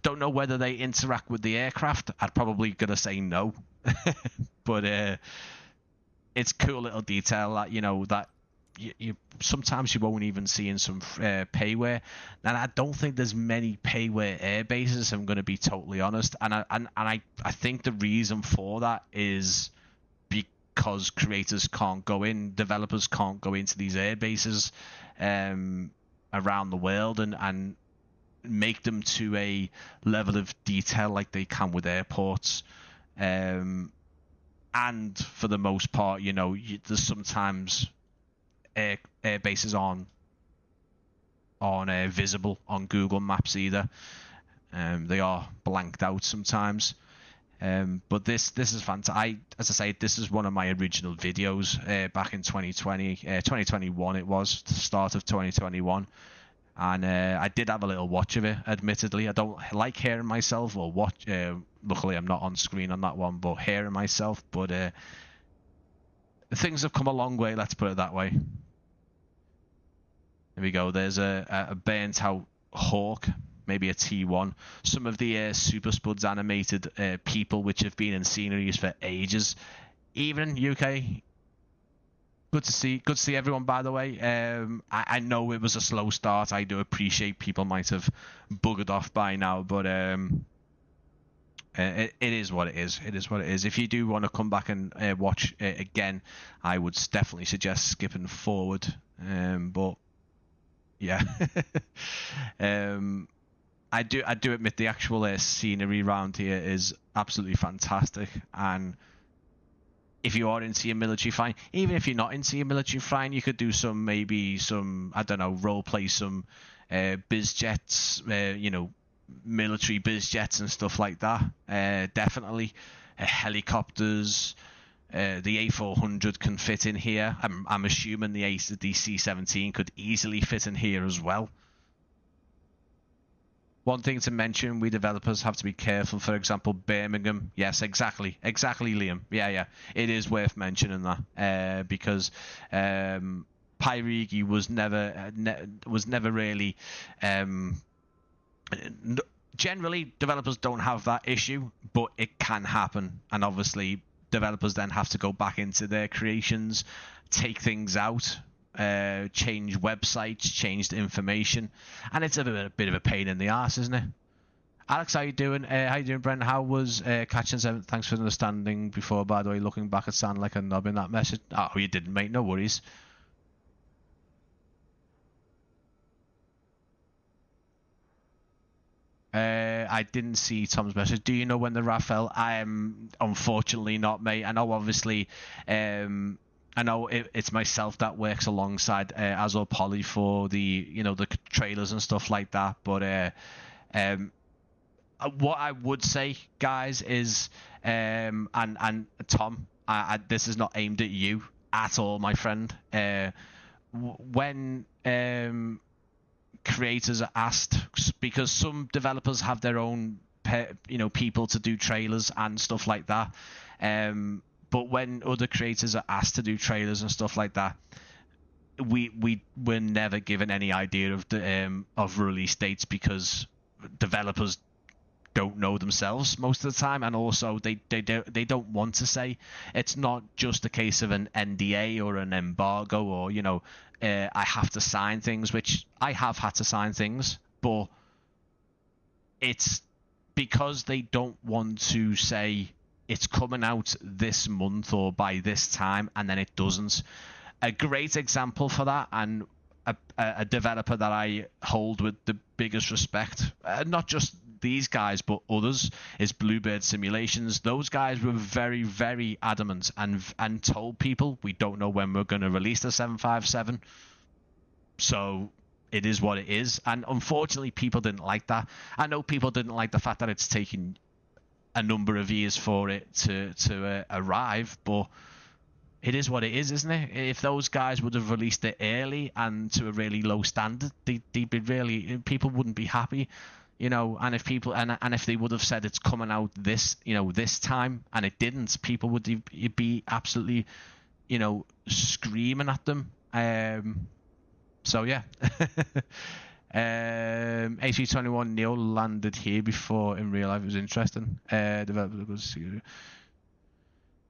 Don't know whether they interact with the aircraft. I'd probably gonna say no. But it's cool little detail that, you know, that you sometimes you won't even see in some payware, and I don't think there's many payware air bases, I'm going to be totally honest, and I think the reason for that is because creators can't go in, developers can't go into these air bases around the world and make them to a level of detail like they can with airports. And for the most part, you know, there's sometimes air bases aren't visible on Google Maps either. They are blanked out sometimes. But this is fantastic. As I say, this is one of my original videos back in 2021. It was the start of 2021, and I did have a little watch of it. Admittedly, I don't like hearing myself or watch. Luckily, I'm not on screen on that one, but hearing myself. But things have come a long way. Let's put it that way. There we go. There's a burnt out Hawk, maybe a T1. Some of the Superspuds animated people which have been in sceneries for ages. Even UK. Good to see everyone, by the way. I know it was a slow start. I do appreciate people might have buggered off by now, but it is what it is. It is what it is. If you do want to come back and watch it again, I would definitely suggest skipping forward. But yeah, I do admit the actual scenery around here is absolutely fantastic. And if you are into your military flying, even if you're not into your military flying, you could do maybe some I don't know, role play some biz jets, you know, military biz jets and stuff like that. Definitely helicopters. The A400 can fit in here. I'm assuming the C-17 could easily fit in here as well. One thing to mention, we developers have to be careful. For example, Birmingham. Yes, exactly, Liam. Yeah. It is worth mentioning that because PracticallyGEEK was never really. Generally, developers don't have that issue, but it can happen, and obviously, developers then have to go back into their creations, take things out. Change websites, change the information, and it's a bit of a pain in the ass, isn't it? Alex, how you doing? How you doing, Brent? How was catching 7th? Thanks for understanding before, by the way. Looking back, it sounded like a knob in that message. Oh, you didn't, mate. No worries. I didn't see Tom's message. Do you know when the RAF fell? I am unfortunately not, mate. I know, obviously. I know it's myself that works alongside Azure Poly for the the trailers and stuff like that. But what I would say, guys, is and Tom, this is not aimed at you at all, my friend. When creators are asked, because some developers have their own people to do trailers and stuff like that. But when other creators are asked to do trailers and stuff like that, we're never given any idea of the of release dates, because developers don't know themselves most of the time, and also they don't want to say. It's not just a case of an NDA or an embargo, or I have to sign things, which I have had to sign things, but it's because they don't want to say it's coming out this month or by this time, and then it doesn't. A great example for that, and a developer that I hold with the biggest respect, not just these guys but others, is Bluebird Simulations. Those guys were very, very adamant and told people, we don't know when we're going to release the 757, so it is what it is. And unfortunately, people didn't like that. I know people didn't like the fact that it's taken a number of years for it to arrive, but it is what it is, isn't it? If those guys would have released it early and to a really low standard, they'd be really, people wouldn't be happy, and if people and if they would have said it's coming out this time and it didn't, people would be absolutely screaming at them. So yeah. AC21 Neil landed here before in real life. It was interesting.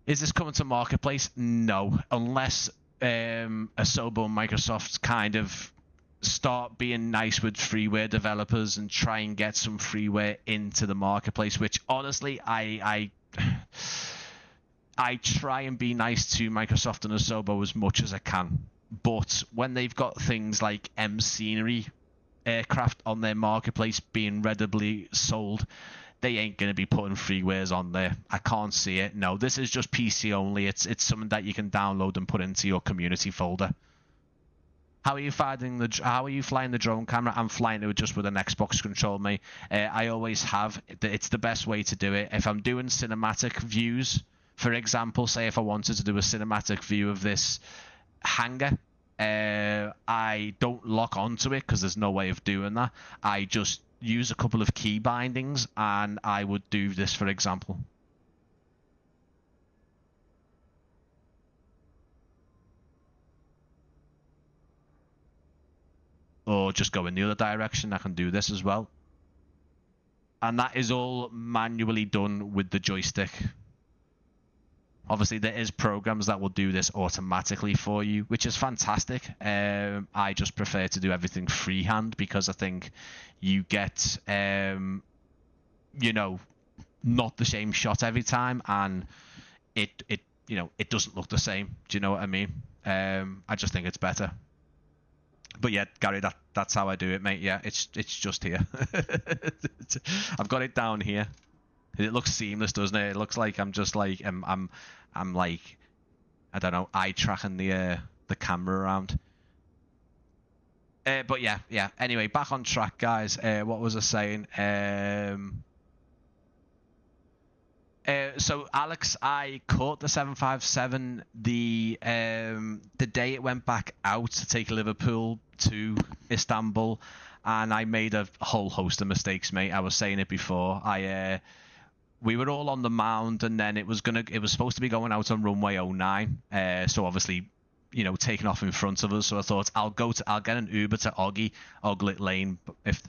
Is this coming to marketplace? No, unless Asobo and Microsoft kind of start being nice with freeware developers and try and get some freeware into the marketplace, which honestly I try and be nice to Microsoft and Asobo as much as I can. But when they've got things like M Scenery aircraft on their marketplace being readily sold, they ain't going to be putting freewares on there. I can't see it. No, this is just PC only. It's something that you can download and put into your community folder. How are you flying the drone camera? I'm flying it just with an Xbox control, mate. I always have. It's the best way to do it. If I'm doing cinematic views, for example, say if I wanted to do a cinematic view of this hangar, I don't lock onto it because there's no way of doing that. I just use a couple of key bindings and I would do this, for example. Or just go in the other direction. I can do this as well. And that is all manually done with the joystick. Obviously, there is programs that will do this automatically for you, which is fantastic. I just prefer to do everything freehand because I think you get, not the same shot every time, and it doesn't look the same. Do you know what I mean? I just think it's better. But yeah, Gary, that's how I do it, mate. Yeah, it's just here. I've got it down here. It looks seamless, doesn't it? It looks like I'm just like I'm like, I don't know, eye tracking the camera around. But yeah. Anyway, back on track, guys. What was I saying? So Alex, I caught the 757 the day it went back out to take Liverpool to Istanbul, and I made a whole host of mistakes, mate. I was saying it before. We were all on the mound, and then it was supposed to be going out on runway 09. So obviously, taking off in front of us. So I thought I'll get an Uber to Oglet Lane.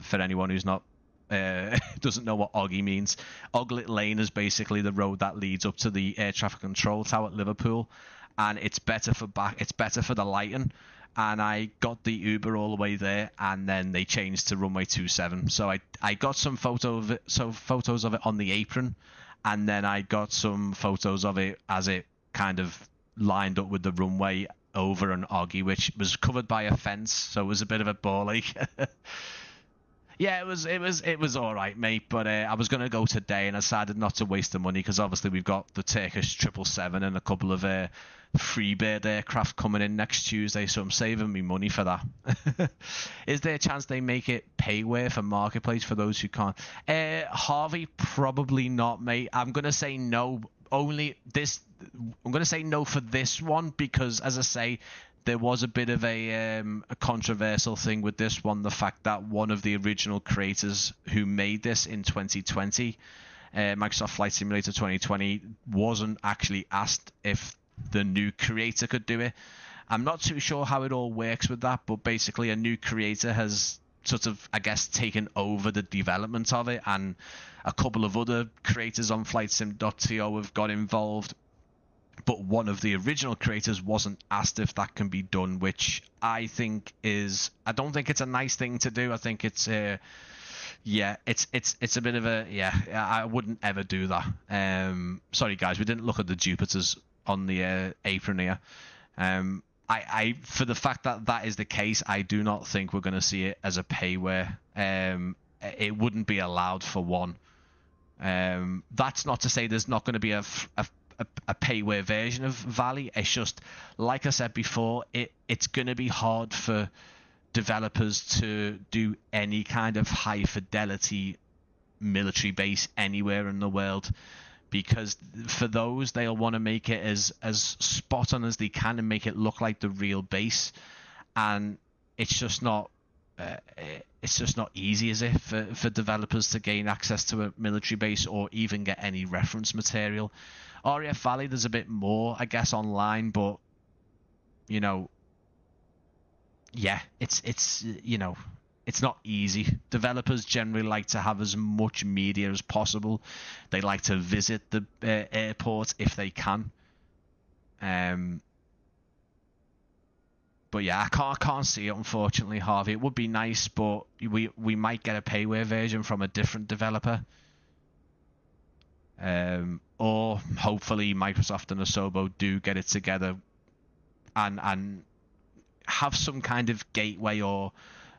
For anyone who's not doesn't know what Oggy means, Oglet Lane is basically the road that leads up to the air traffic control tower at Liverpool, and it's better for the lighting. And I got the Uber all the way there, and then they changed to runway 27. So I got some photos of it on the apron, and then I got some photos of it as it kind of lined up with the runway over an Oggy, which was covered by a fence, so it was a bit of a ball ache. Yeah, it was all right, mate. But I was going to go today, and I decided not to waste the money because obviously we've got the Turkish 777 and a couple of Freebird aircraft coming in next Tuesday, so I'm saving me money for that. Is there a chance they make it payware for marketplace for those who can't? Harvey, probably not, mate. I'm going to say no. I'm going to say no for this one because, as I say, there was a bit of a controversial thing with this one, the fact that one of the original creators who made this in 2020, Microsoft Flight Simulator 2020, wasn't actually asked if the new creator could do it. I'm not too sure how it all works with that, but basically a new creator has sort of, I guess, taken over the development of it, and a couple of other creators on FlightSim.to have got involved. But one of the original creators wasn't asked if that can be done, which I think is, I don't think it's a nice thing to do. I think it's yeah, it's a bit of a, yeah, I wouldn't ever do that. Sorry guys, we didn't look at the Jupiters on the apron here. I for the fact that that is the case, I do not think we're going to see it as a payware. It wouldn't be allowed for one. That's not to say there's not going to be a payware version of Valley. It's just, like I said before, it's going to be hard for developers to do any kind of high fidelity military base anywhere in the world, because for those, they'll want to make it as spot on as they can and make it look like the real base, and it's just not easy, is it, for developers to gain access to a military base or even get any reference material. RAF Valley, there's a bit more, I guess, online, but you know, yeah, it's you know, it's not easy. Developers generally like to have as much media as possible. They like to visit the airport if they can. But yeah, I can't see it, unfortunately, Harvey. It would be nice, but we might get a payware version from a different developer. Or hopefully Microsoft and Asobo do get it together and have some kind of gateway or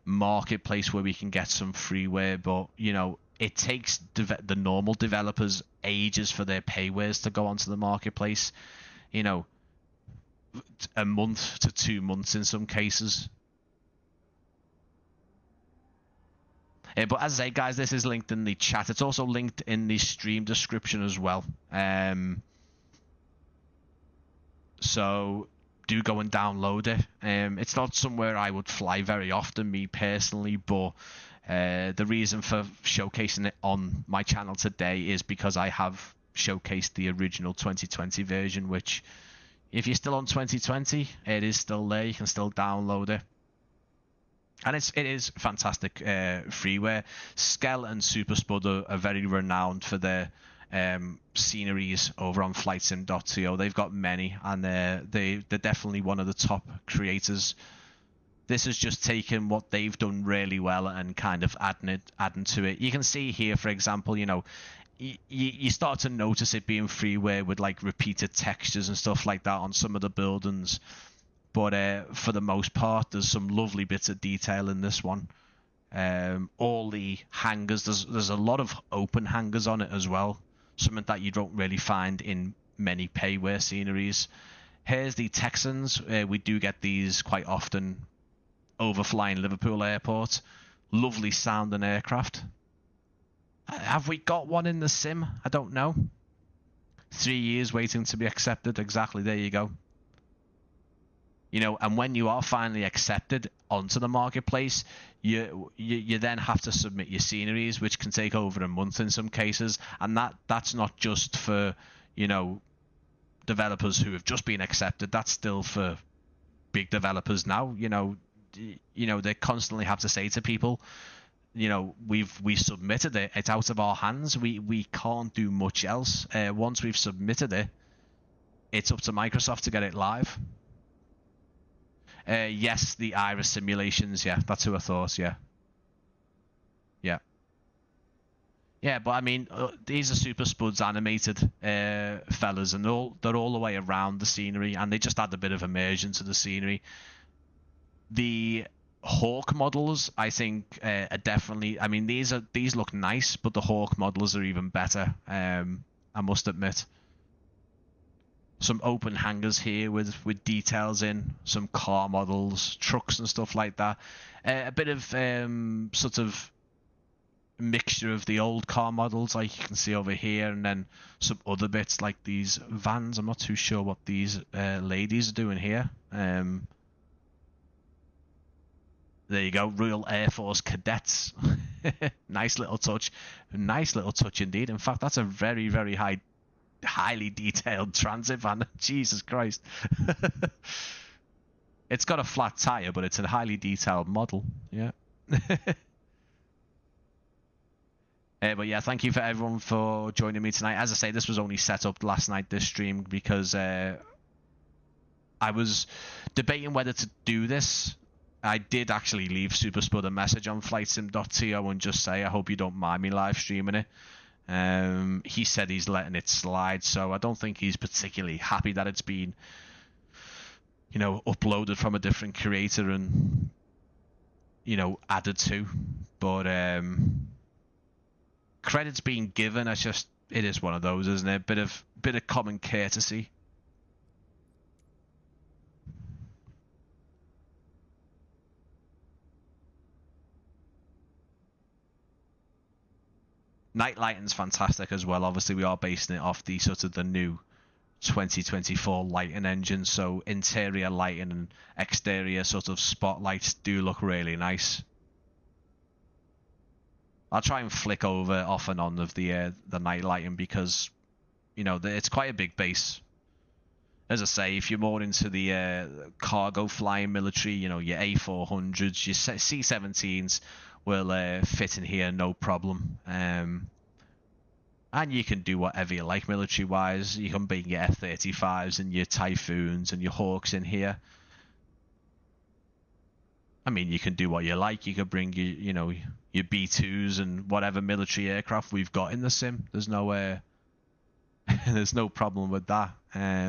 marketplace where we can get some freeware. But you know, it takes the normal developers ages for their paywares to go onto the marketplace. You know, a month to 2 months in some cases. But as I say, guys, this is linked in the chat. It's also linked in the stream description as well. So do go and download it. It's not somewhere I would fly very often, me personally, but the reason for showcasing it on my channel today is because I have showcased the original 2020 version, which, if you're still on 2020, it is still there. You can still download it. And it is fantastic freeware. Skell and Superspud are very renowned for their sceneries over on FlightSim.to. They've got many, and they're definitely one of the top creators. This has just taken what they've done really well and kind of adding to it. You can see here, for example, you know, you start to notice it being freeware with like repeated textures and stuff like that on some of the buildings. But for the most part, there's some lovely bits of detail in this one. All the hangars, there's a lot of open hangars on it as well. Something that you don't really find in many payware sceneries. Here's the Texans. We do get these quite often overflying Liverpool Airport. Lovely sounding aircraft. Have we got one in the sim? I don't know. 3 years waiting to be accepted. Exactly, there you go. You know, and when you are finally accepted onto the marketplace, you then have to submit your sceneries, which can take over a month in some cases. And that's not just for, you know, developers who have just been accepted. That's still for big developers now. You know, they constantly have to say to people, you know, we submitted it. It's out of our hands. We can't do much else. Once we've submitted it, it's up to Microsoft to get it live. Yes, the Iris simulations. Yeah, that's who I thought. Yeah. But I mean, these are Superspud's animated fellas, and they're all the way around the scenery, and they just add a bit of immersion to the scenery. The Hawk models, I think, are definitely. I mean, these look nice, but the Hawk models are even better. I must admit. Some open hangars here with details in, some car models, trucks and stuff like that. A bit of sort of mixture of the old car models, like you can see over here, and then some other bits like these vans. I'm not too sure what these ladies are doing here. There you go, Royal Air Force cadets. Nice little touch. Nice little touch indeed. In fact, that's a very, very highly detailed transit van. Jesus Christ. It's got a flat tire, but it's a highly detailed model. Yeah. But yeah, thank you for everyone for joining me tonight. As I say, this was only set up last night, this stream, because I was debating whether to do this. I did actually leave Superspud a message on flightsim.to and just say, I hope you don't mind me live streaming it. He said he's letting it slide, so I don't think he's particularly happy that it's been, you know, uploaded from a different creator and, you know, added to. But credit's being given. It's just, it is one of those, isn't it? Bit of common courtesy. Night lighting's fantastic as well. Obviously, we are basing it off the sort of the new 2024 lighting engine, so interior lighting and exterior sort of spotlights do look really nice. I'll try and flick over off and on of the night lighting because, you know, it's quite a big base. As I say, if you're more into the cargo flying military, you know, your A400s, your C-17s will fit in here no problem. And you can do whatever you like military-wise. You can bring your F-35s and your Typhoons and your Hawks in here. I mean, you can do what you like. You can bring your, you know, your B-2s and whatever military aircraft we've got in the sim. There's no there's no problem with that.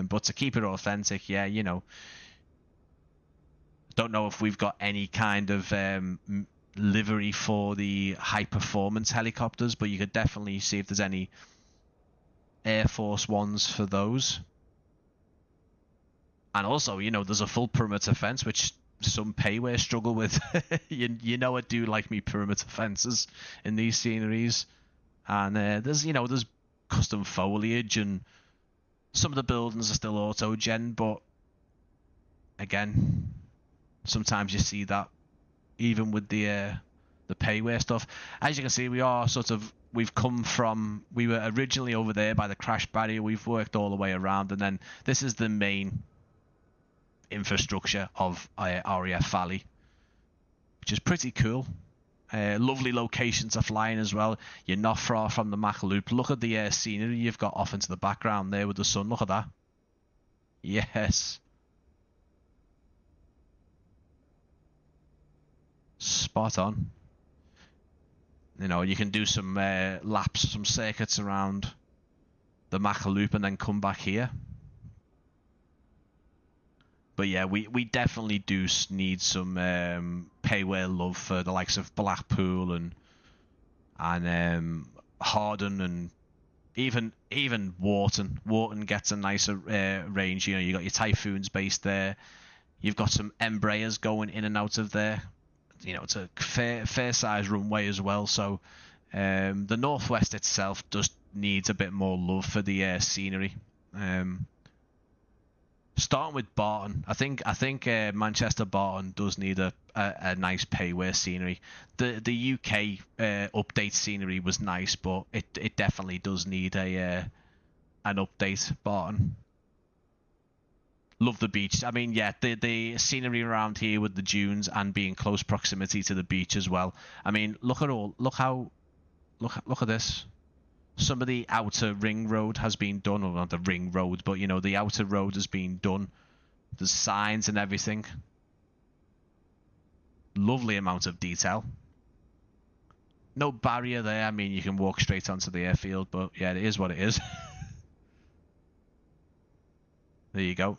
But to keep it authentic, yeah, you know, don't know if we've got any kind of livery for the high performance helicopters, but you could definitely see if there's any Air Force ones for those. And also, you know, there's a full perimeter fence, which some payware struggle with. you know I do like me perimeter fences in these sceneries. And there's, you know, there's custom foliage and some of the buildings are still auto-gen, but again, sometimes you see that even with the payware stuff. As you can see, we are sort of, we were originally over there by the crash barrier, we've worked all the way around, and then this is the main infrastructure of RAF Valley, which is pretty cool. Lovely location to fly in as well. You're not far from the Mach Loop. Look at the scenery you've got off into the background there with the sun. Look at that. Yes. Spot on. You know, you can do some laps, some circuits around the Mach Loop and then come back here. But yeah, we definitely do need some payware love for the likes of Blackpool and Harden and even Wharton. Wharton gets a nicer range. You know, you got your Typhoons based there. You've got some Embraers going in and out of there. You know, it's a fair size runway as well. So the Northwest itself just needs a bit more love for the scenery. Starting with Barton, I think Manchester Barton does need a nice payware scenery. The UK update scenery was nice, but it definitely does need an update. Barton. Love the beach. I mean, yeah, the scenery around here with the dunes and being close proximity to the beach as well. I mean, look at this. Some of the outer ring road has been done, or not the ring road, but you know, the outer road has been done. There's signs and everything. Lovely amount of detail. No barrier there. I mean, you can walk straight onto the airfield, but yeah, it is what it is. There you go.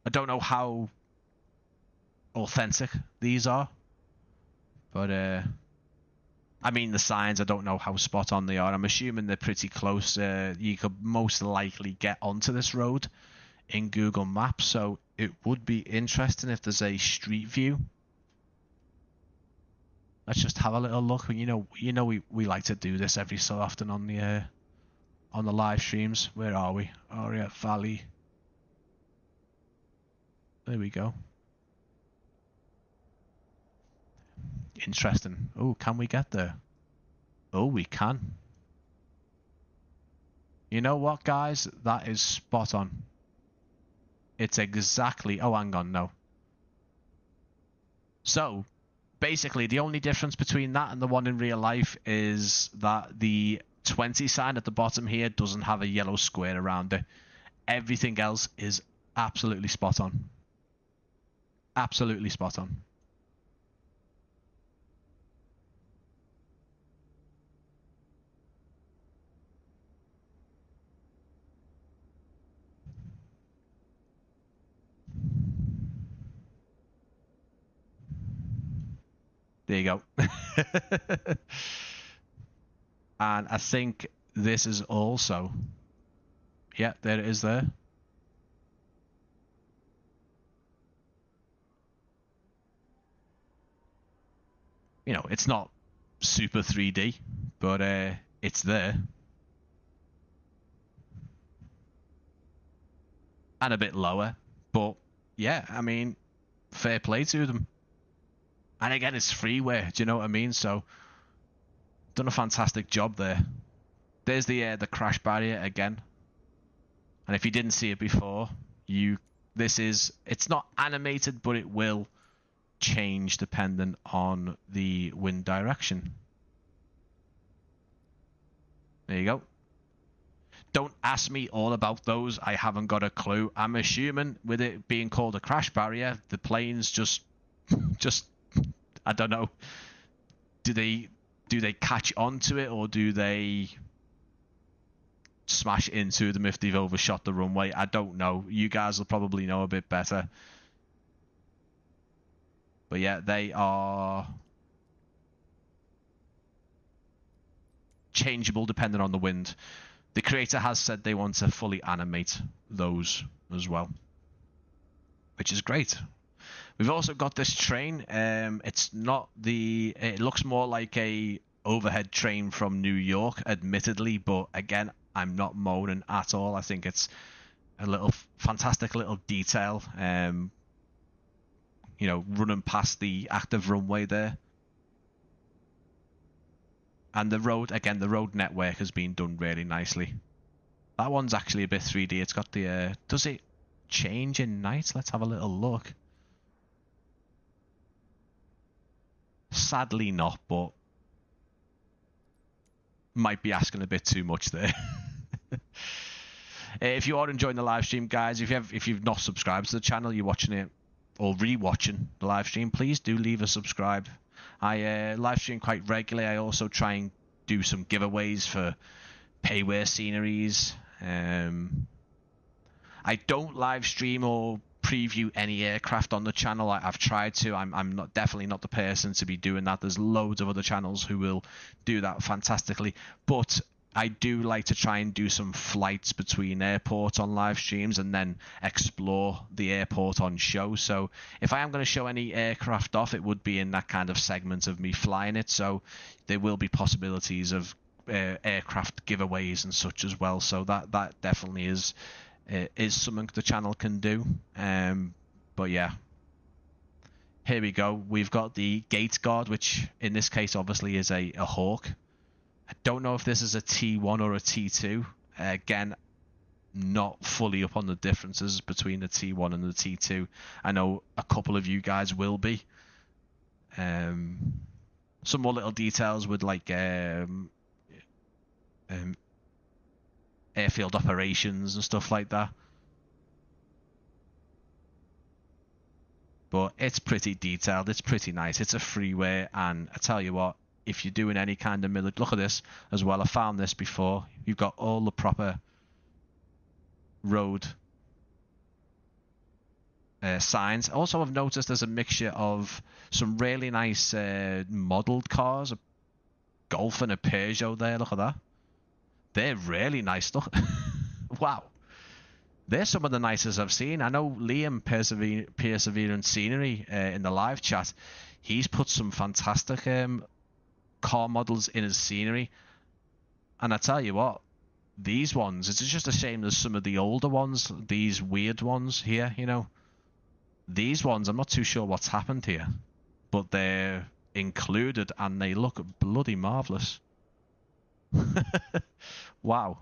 I don't know how authentic these are, but I mean, the signs, I don't know how spot on they are. I'm assuming they're pretty close. You could most likely get onto this road in Google Maps, so it would be interesting if there's a street view. Let's just have a little look. You know, we like to do this every so often on the live streams. Where are we? RAF Valley. There we go. Interesting. Oh, can we get there? Oh, we can. You know what, guys? That is spot on. It's exactly... Oh, hang on, no. So, basically, the only difference between that and the one in real life is that the 20 sign at the bottom here doesn't have a yellow square around it. Everything else is absolutely spot on. Absolutely spot on. There you go. And I think this is also... Yeah, there it is there. You know, it's not super 3D, but it's there. And a bit lower. But, yeah, I mean, fair play to them. And again, it's freeware, do you know what I mean? So, done a fantastic job there. There's the crash barrier again. And if you didn't see it before, it's not animated, but it will change dependent on the wind direction. There you go. Don't ask me all about those. I haven't got a clue. I'm assuming with it being called a crash barrier, the planes just I don't know. Do they catch onto it, or do they smash into them if they've overshot the runway? I don't know. You guys will probably know a bit better. But yeah, they are changeable depending on the wind. The creator has said they want to fully animate those as well, which is great. We've also got this train. It's not the... It looks more like a overhead train from New York, admittedly, but again, I'm not moaning at all. I think it's a little fantastic little detail. You know, running past the active runway there. And the road, again, the road network has been done really nicely. That one's actually a bit 3D. It's got the... does it change in night? Let's have a little look. Sadly not, but might be asking a bit too much there. If you are enjoying the live stream, guys, if you've not subscribed to the channel, you're watching it or re-watching the live stream, please do leave a subscribe. I live stream quite regularly. I also try and do some giveaways for payware sceneries. I don't live stream or preview any aircraft on the channel. I've tried to. I'm definitely not the person to be doing that. There's loads of other channels who will do that fantastically, but I do like to try and do some flights between airports on live streams and then explore the airport on show. So if I am going to show any aircraft off, it would be in that kind of segment of me flying it. So there will be possibilities of aircraft giveaways and such as well. So that definitely is something the channel can do. But yeah, here we go. We've got the gate guard, which in this case obviously is a Hawk. I don't know if this is a T1 or a T2. Again, not fully up on the differences between the T1 and the T2. I know a couple of you guys will be. Some more little details with like airfield operations and stuff like that. But it's pretty detailed. It's pretty nice. It's a freeware, and I tell you what, if you're doing any kind of military, look at this as well. I found this before. You've got all the proper road signs. Also, I've noticed there's a mixture of some really nice modelled cars, a Golf and a Peugeot there. Look at that. They're really nice. Look. Wow. They're some of the nicest I've seen. I know Liam Perseverance Scenery in the live chat, he's put some fantastic car models in his scenery. And I tell you what, these ones, it's just a shame there's some of the older ones, these weird ones here, you know. These ones, I'm not too sure what's happened here, but they're included and they look bloody marvellous. Wow.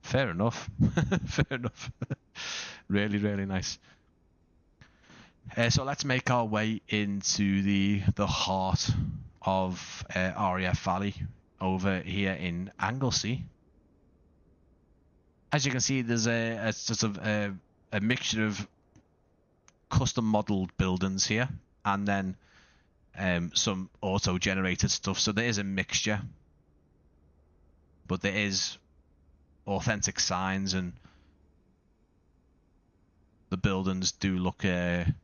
Fair enough. Fair enough. Really, really nice. So let's make our way into the heart of RAF Valley over here in Anglesey. As you can see, there's a sort of a mixture of custom modeled buildings here, and then some auto-generated stuff. So there is a mixture, but there is authentic signs, and the buildings do look, I'm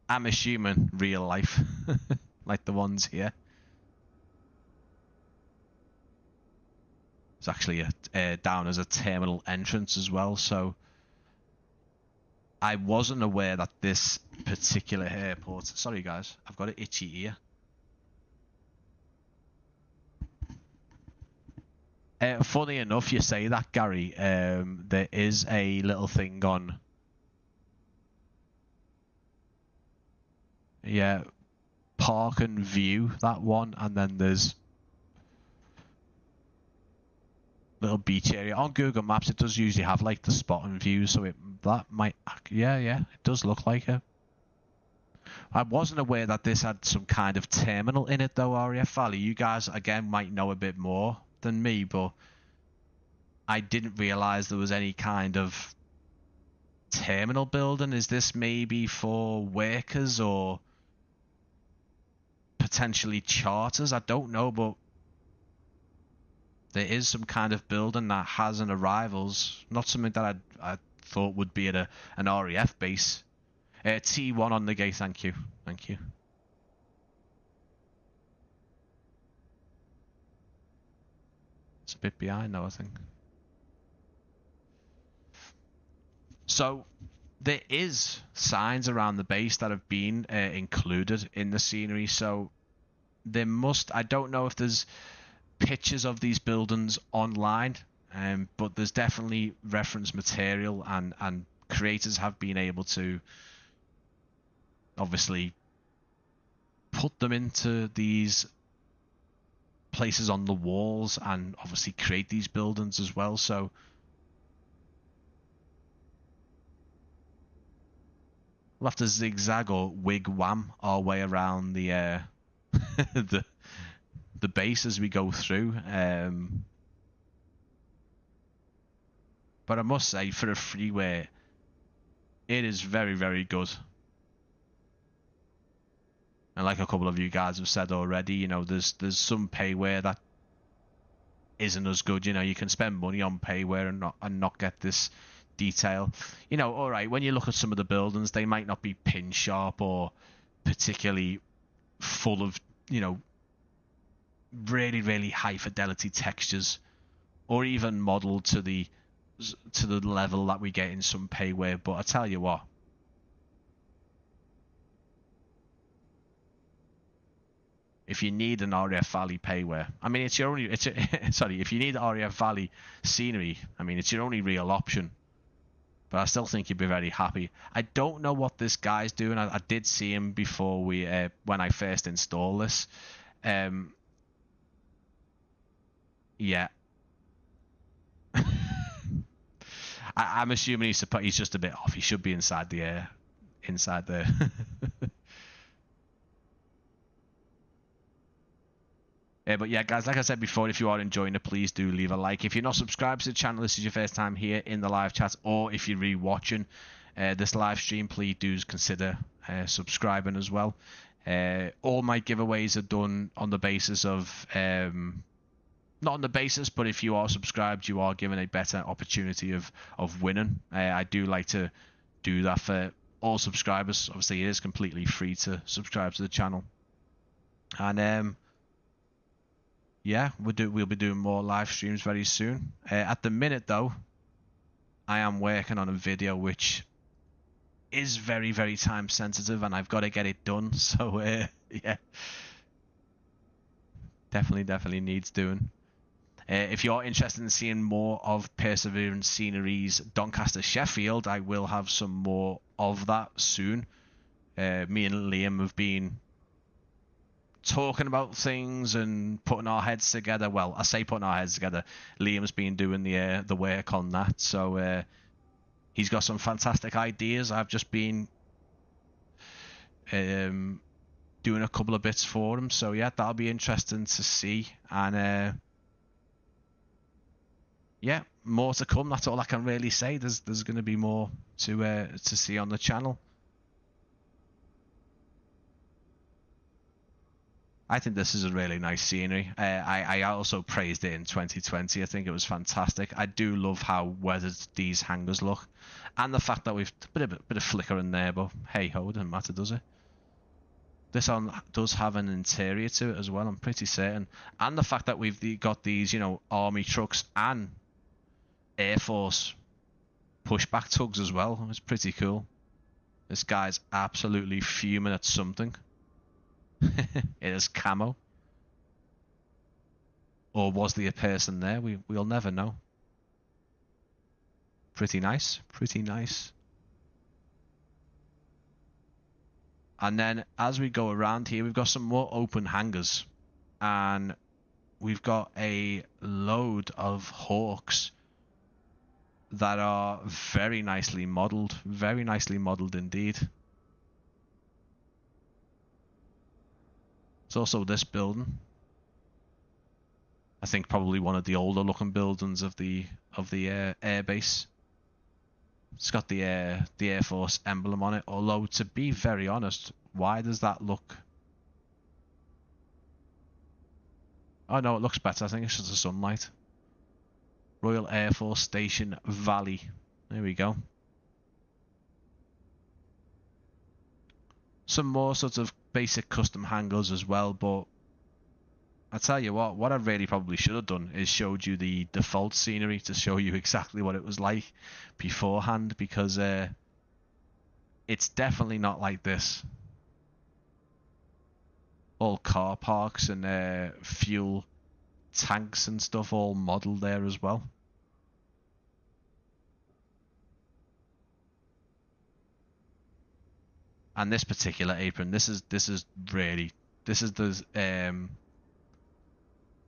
assuming, real life, like the ones here. It's actually down as a terminal entrance as well, so I wasn't aware that this particular airport... Sorry guys, I've got an itchy ear. Funny enough, you say that, Gary. There is a little thing on... Yeah, Park and View, that one, and then there's little beach area. On Google Maps, it does usually have like the spot and view, so that might... Yeah, it does look like it. I wasn't aware that this had some kind of terminal in it though, RAF Valley. You guys, again, might know a bit more than me, but I didn't realise there was any kind of terminal building. Is this maybe for workers or potentially charters? I don't know, but there is some kind of building that has an arrivals. Not something that I thought would be at an RAF base. T1 on the gate, thank you. Thank you. It's a bit behind though, I think. So there is signs around the base that have been included in the scenery. So there must... I don't know if there's pictures of these buildings online, but there's definitely reference material, and creators have been able to obviously put them into these places on the walls and obviously create these buildings as well. So we'll have to zigzag or wig-wham our way around the the base as we go through. But I must say, for a freeware, it is very, very good. And like a couple of you guys have said already, you know, there's some payware that isn't as good. You know, you can spend money on payware and not get this detail. You know, all right, when you look at some of the buildings, they might not be pin sharp or particularly full of, you know, really, really high fidelity textures, or even modeled to the level that we get in some payware. But I tell you what, if you need an RAF Valley payware, I mean, it's your only... sorry, if you need RAF Valley scenery, I mean, it's your only real option. But I still think you'd be very happy. I don't know what this guy's doing. I did see him before we when I first installed this. Yeah. I'm assuming he's just a bit off. He should be inside the air. Inside there. But yeah, guys, like I said before, if you are enjoying it, please do leave a like. If you're not subscribed to the channel, this is your first time here in the live chat, or if you're re-watching this live stream, please do consider subscribing as well. All my giveaways are done on the basis of... not on the basis, but if you are subscribed, you are given a better opportunity of winning. I do like to do that for all subscribers. Obviously, it is completely free to subscribe to the channel. And... yeah, we'll be doing more live streams very soon. At the minute, though, I am working on a video which is very, very time sensitive, and I've got to get it done. So, yeah, definitely needs doing. If you're interested in seeing more of Perseverance Scenery's Doncaster Sheffield, I will have some more of that soon. Me and Liam have been talking about things and putting our heads together. Well, I say putting our heads together. Liam's been doing the work on that, so he's got some fantastic ideas. I've just been doing a couple of bits for him, so yeah, that'll be interesting to see. And yeah, more to come. That's all I can really say. There's going to be more to see on the channel. I think this is a really nice scenery. I also praised it in 2020. I think it was fantastic. I do love how weathered these hangars look, and the fact that we've bit of flicker in there, but hey ho, it doesn't matter, does it? This one does have an interior to it as well, I'm pretty certain, and the fact that we've got these, you know, army trucks and Air Force pushback tugs as well. It's pretty cool. This guy's absolutely fuming at something. It is camo. Or was there a person there? We'll never know. Pretty nice. Pretty nice. And then as we go around here, we've got some more open hangars. And we've got a load of Hawks that are very nicely modelled. Very nicely modelled indeed. There's also this building. I think probably one of the older looking buildings of the air base. It's got the Air Force emblem on it. Although, to be very honest, why does that look? Oh no, it looks better. I think it's just the sunlight. Royal Air Force Station Valley. There we go. Some more sort of basic custom hangars as well, but I tell you what I really probably should have done is showed you the default scenery to show you exactly what it was like beforehand, because it's definitely not like this. All car parks and fuel tanks and stuff all modelled there as well. And this particular apron, this is the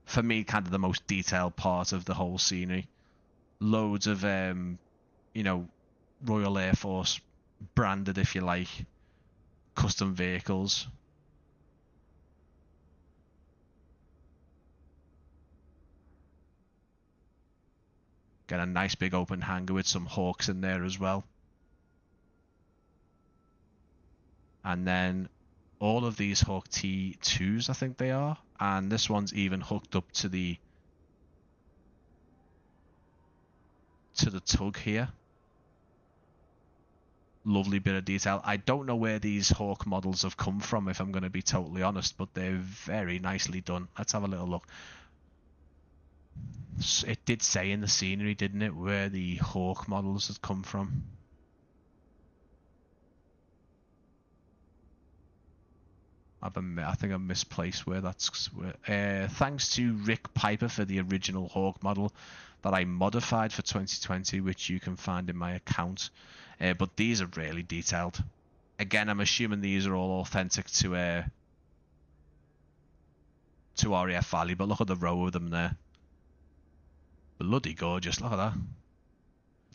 for me kind of the most detailed part of the whole scenery. Loads of you know, Royal Air Force branded, if you like, custom vehicles. Get a nice big open hangar with some Hawks in there as well. And then all of these Hawk T2s, I think they are, and this one's even hooked up to the tug here. Lovely bit of detail. I don't know where these Hawk models have come from, if I'm going to be totally honest, but they're very nicely done. Let's have a little look. It did say in the scenery, didn't it, where the Hawk models had come from? I think I've misplaced where that's. Thanks to Rick Piper for the original Hawk model that I modified for 2020, which you can find in my account. But these are really detailed. Again, I'm assuming these are all authentic to RAF Valley, but look at the row of them there. Bloody gorgeous, look at that.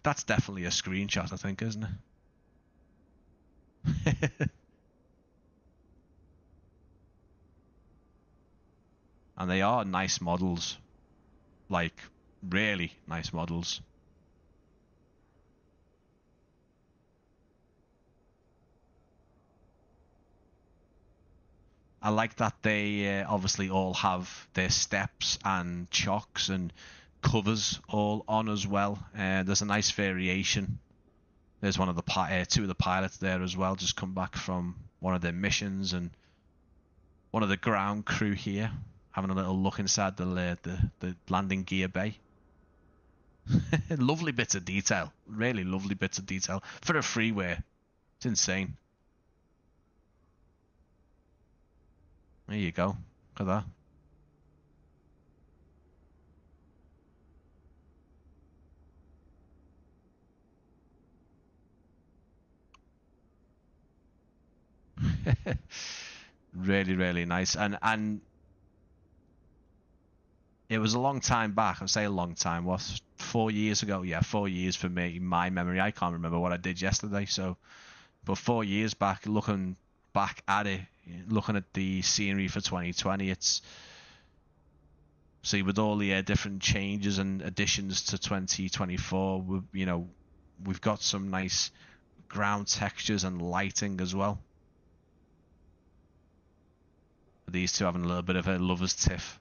That's definitely a screenshot, I think, isn't it? And they are nice models, like really nice models. I like that they obviously all have their steps and chocks and covers all on as well. There's a nice variation. There's one of the two of the pilots there as well, just come back from one of their missions, and one of the ground crew here having a little look inside the landing gear bay. Lovely bits of detail, really lovely bits of detail for a freeware. It's insane. There you go. Look at that. Really nice. And it was a long time back. I say a long time. What, 4 years ago? Yeah, 4 years for me. My memory. I can't remember what I did yesterday. So, but 4 years back, looking back at it, looking at the scenery for 2020, it's, see, with all the different changes and additions to 2024, we've got some nice ground textures and lighting as well. These two having a little bit of a lover's tiff.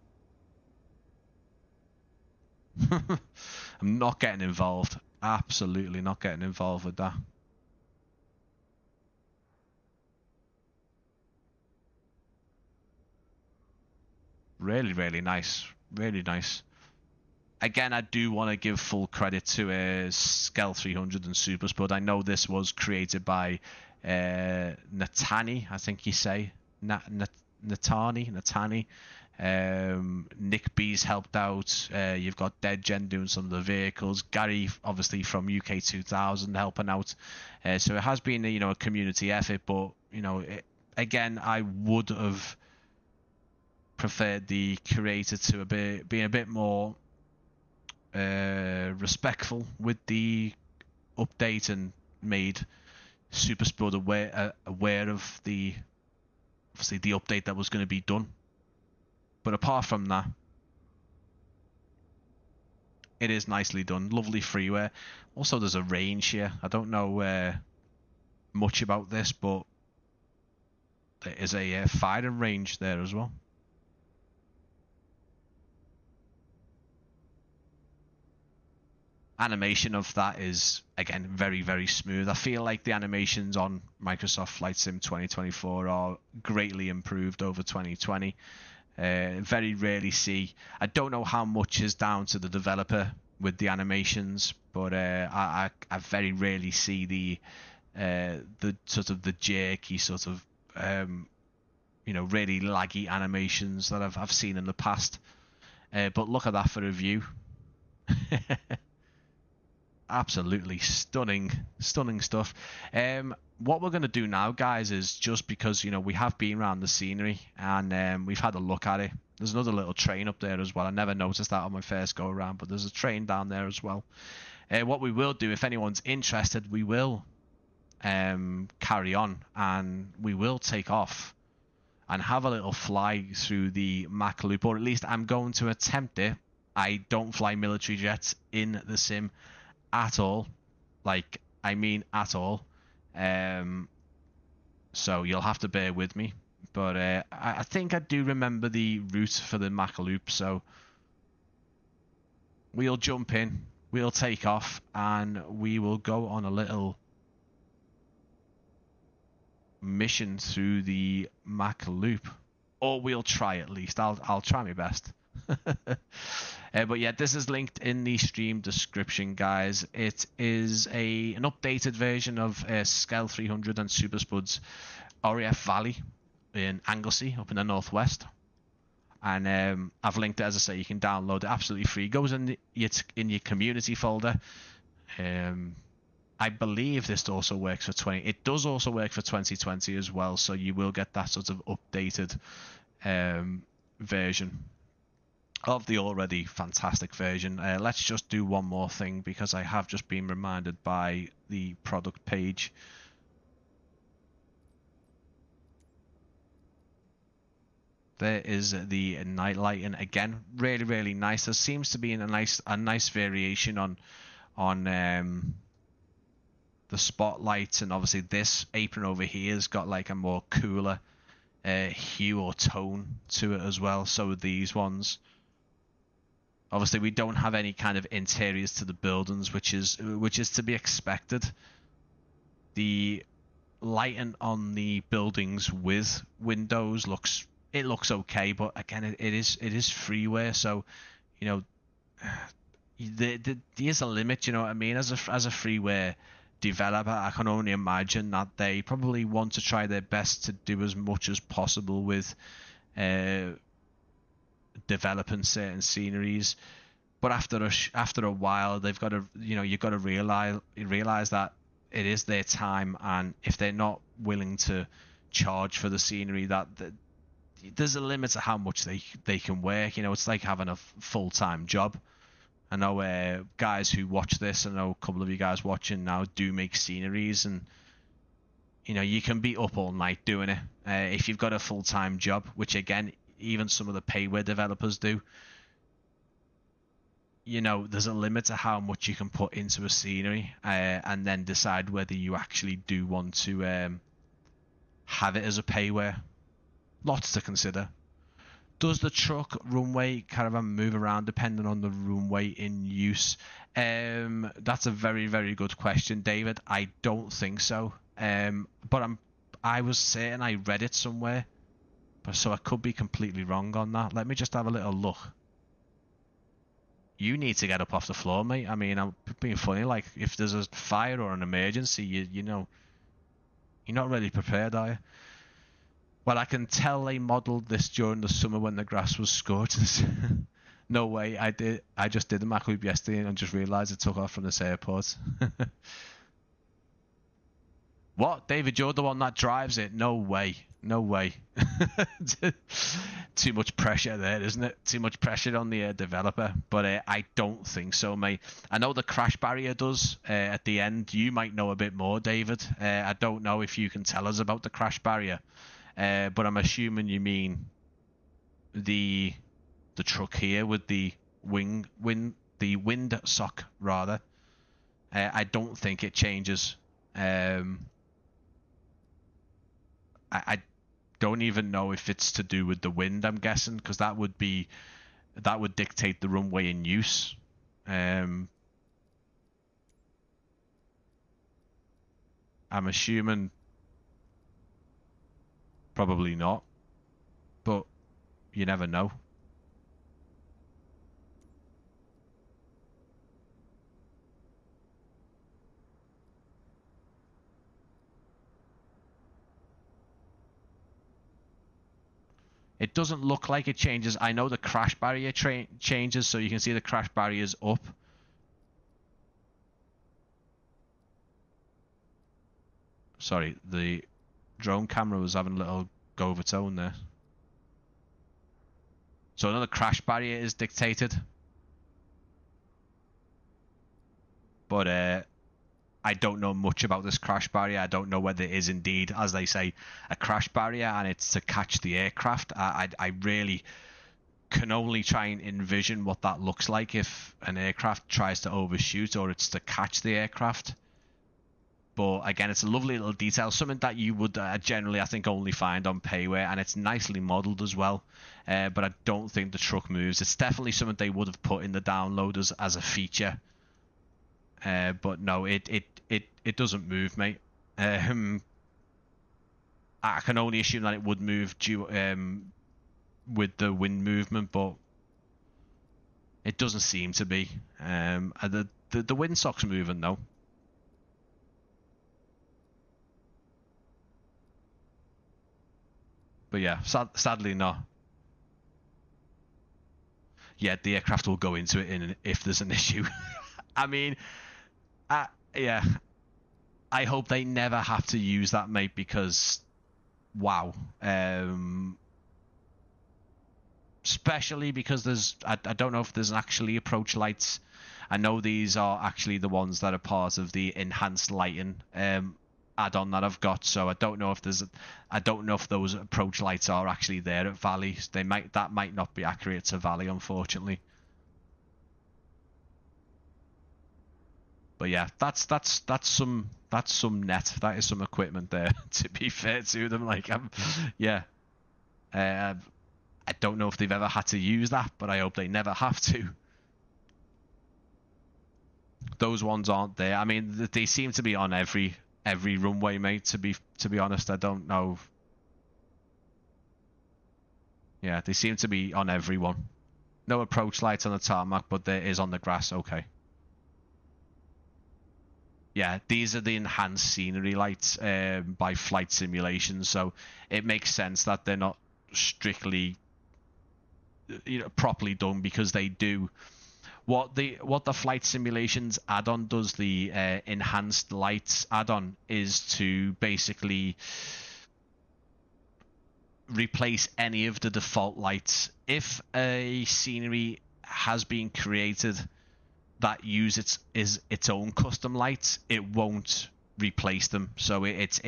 I'm not getting involved. Absolutely not getting involved with that. Really nice. Really nice. Again, I do want to give full credit to Skell300 and Superspud. I know this was created by Nattani, I think you say. Nattani. NickB's helped out. You've got DeadJen doing some of the vehicles. Gary, obviously from UK 2000, helping out. So it has been a community effort, but again, I would have preferred the creator to be a bit more respectful with the update and made Superspud aware of the update that was going to be done. But apart from that, it is nicely done. Lovely freeware. Also, there's a range here. I don't know much about this, but there is a firing range there as well. Animation of that is, again, very smooth. I feel like the animations on Microsoft Flight Sim 2024 are greatly improved over 2020. Very rarely see. I don't know how much is down to the developer with the animations, but I very rarely see the sort of the jerky sort of really laggy animations that I've seen in the past. But look at that for a view. Absolutely stunning stuff. What we're going to do now, guys, is just because we have been around the scenery and we've had a look at it. There's another little train up there as well. I never noticed that on my first go around, but there's a train down there as well. What we will do, if anyone's interested, we will carry on and we will take off and have a little fly through the Mach Loop, or at least I'm going to attempt it. I don't fly military jets in the sim at all, like I mean at all. So you'll have to bear with me, but I think I do remember the route for the Mach Loop, so we'll jump in, we'll take off, and we will go on a little mission through the Mach Loop, or we'll try at least. I'll try my best. But yeah, this is linked in the stream description, guys. It is an updated version of Skell300 and Superspud's RAF Valley in Anglesey, up in the northwest. And I've linked it, as I say. You can download it absolutely free. It goes in your community folder. I believe this also works for It does also work for 2020 as well, so you will get that sort of updated version of the already fantastic version. Let's just do one more thing, because I have just been reminded by the product page. There is the night lighting again, really nice. There seems to be a nice variation on the spotlights, and obviously this apron over here has got like a more cooler hue or tone to it as well. So these ones. Obviously, we don't have any kind of interiors to the buildings, which is to be expected. The lighting on the buildings with windows looks okay, but again, it is freeware, so there's a limit. You know what I mean? As a freeware developer, I can only imagine that they probably want to try their best to do as much as possible with developing certain sceneries, but after a while, they've got to you've got to realize that it is their time, and if they're not willing to charge for the scenery, that there's a limit to how much they can work. You know, it's like having a full-time job. I know guys who watch this, I know a couple of you guys watching now do make sceneries, and you know, you can be up all night doing it. If you've got a full-time job, which again, even some of the payware developers do, you know, there's a limit to how much you can put into a scenery, and then decide whether you actually do want to have it as a payware. Lots to consider. Does the truck, runway, caravan move around depending on the runway in use? That's a very, very good question, David. I don't think so. But I was certain I read it somewhere, but so I could be completely wrong on that. Let me just have a little look. You need to get up off the floor, mate. I mean, I'm being funny. Like, if there's a fire or an emergency, you know, you're not really prepared, are you? Well, I can tell they modelled this during the summer when the grass was scorched. No way, I just did the Mac Loop yesterday and just realised it took off from this airport. What? David, you're the one that drives it? No way. No way. Too much pressure there, isn't it? Too much pressure on the developer. But I don't think so, mate. I know the crash barrier does at the end. You might know a bit more, David. I don't know if you can tell us about the crash barrier. But I'm assuming you mean the truck here with the wind sock, rather. I don't think it changes. I don't even know if it's to do with the wind, I'm guessing, because that would dictate the runway in use. I'm assuming probably not, but you never know. It doesn't look like it changes. I know the crash barrier changes, so you can see the crash barrier's up. Sorry, the drone camera was having a little go of its own there. So another crash barrier is dictated. But I don't know much about this crash barrier. I don't know whether it is indeed, as they say, a crash barrier and it's to catch the aircraft. I really can only try and envision what that looks like if an aircraft tries to overshoot or it's to catch the aircraft. But again, it's a lovely little detail, something that you would generally, I think, only find on payware, and it's nicely modelled as well. But I don't think the truck moves. It's definitely something they would have put in the downloaders as a feature. But no, it doesn't move, mate. I can only assume that it would move with the wind movement, but it doesn't seem to be. The windsock's moving though. But yeah, sadly not. Yeah, the aircraft will go into it if there's an issue. I mean, yeah, I hope they never have to use that, mate, because, wow. Especially because there's, I don't know if there's actually approach lights. I know these are actually the ones that are part of the enhanced lighting add-on that I've got, so I don't know if those approach lights are actually there at Valley. That might not be accurate to Valley, unfortunately. But yeah, that's some net. That is some equipment there. To be fair to them, like yeah, I don't know if they've ever had to use that, but I hope they never have to. Those ones aren't there. I mean, they seem to be on every runway, mate. To be honest, I don't know. Yeah, they seem to be on every one. No approach lights on the tarmac, but there is on the grass. Okay. Yeah, these are the enhanced scenery lights by Flight Simulation, so it makes sense that they're not strictly, properly done, because they do what the Flight Simulations add-on does. The enhanced lights add-on is to basically replace any of the default lights. If a scenery has been created that uses its own custom lights, it won't replace them. So it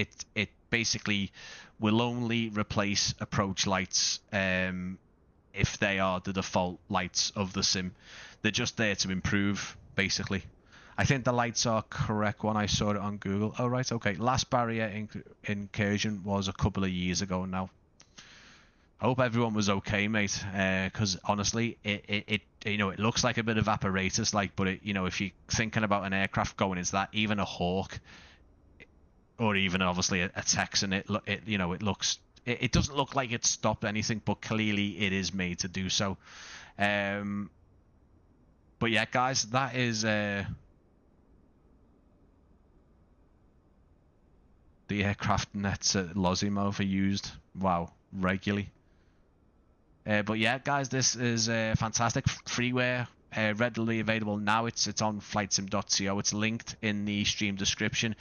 basically will only replace approach lights if they are the default lights of the sim. They're just there to improve, basically. I think the lights are correct when I saw it on Google. Oh, right, okay. Last barrier incursion was a couple of years ago now. I hope everyone was okay, mate. Because honestly, it it looks like a bit of apparatus, like, but if you're thinking about an aircraft going into that, even a Hawk, or even obviously a Texan, it looks. It doesn't look like it stopped anything, but clearly it is made to do so. But yeah, guys, that is the aircraft nets at Lozimo are used. Wow, regularly. But yeah, guys, this is fantastic. Freeware, readily available now. It's on flightsim.co. It's linked in the stream description.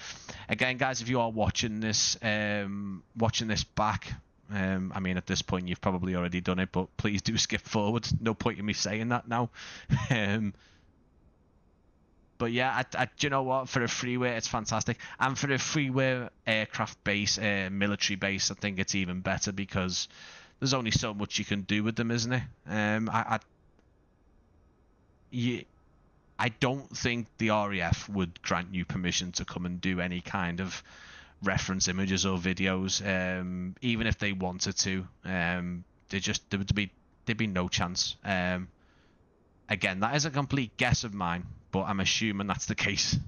Again, guys, if you are watching this back, I mean, at this point you've probably already done it, but please do skip forward. No point in me saying that now. But yeah, do you know what? For a Freeware, it's fantastic, and for a Freeware aircraft base, military base, I think it's even better because there's only so much you can do with them, isn't it? I don't think the RAF would grant you permission to come and do any kind of reference images or videos, even if they wanted to. There'd be no chance. Again, that is a complete guess of mine, but I'm assuming that's the case.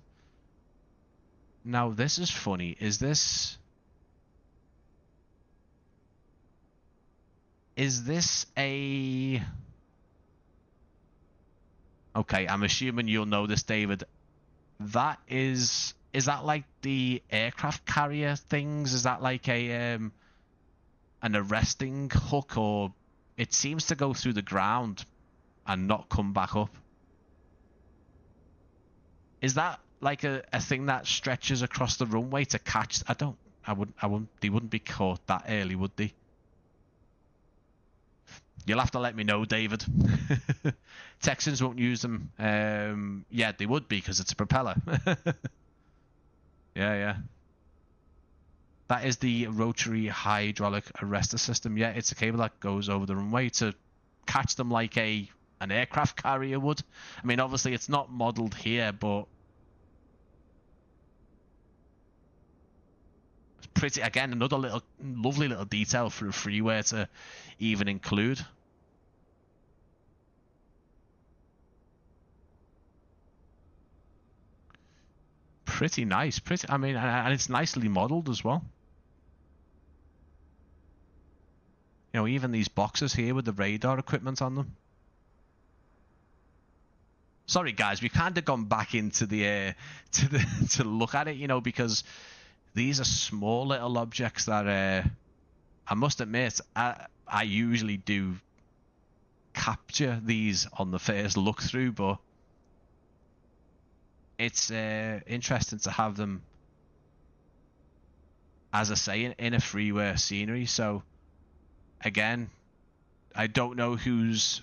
Now, this is funny. Is this a... Okay, I'm assuming you'll know this, David. Is that like the aircraft carrier things? Is that like an arresting hook, or it seems to go through the ground and not come back up? Is that like a thing that stretches across the runway to catch? They wouldn't be caught that early, would they? You'll have to let me know, David. Texans won't use them. Yeah, they would be because it's a propeller. Yeah. That is the rotary hydraulic arrestor system. Yeah, it's a cable that goes over the runway to catch them like an aircraft carrier would. I mean, obviously it's not modeled here, but it's pretty. Again, another lovely little detail for a Freeware to even include. Pretty nice. I mean, and it's nicely modeled as well. Even these boxes here with the radar equipment on them. Sorry, guys, we kind of gone back into the to look at it, because these are small little objects that I must admit I usually do capture these on the first look through, but it's interesting to have them, as I say, in a Freeware scenery. So again, I don't know who's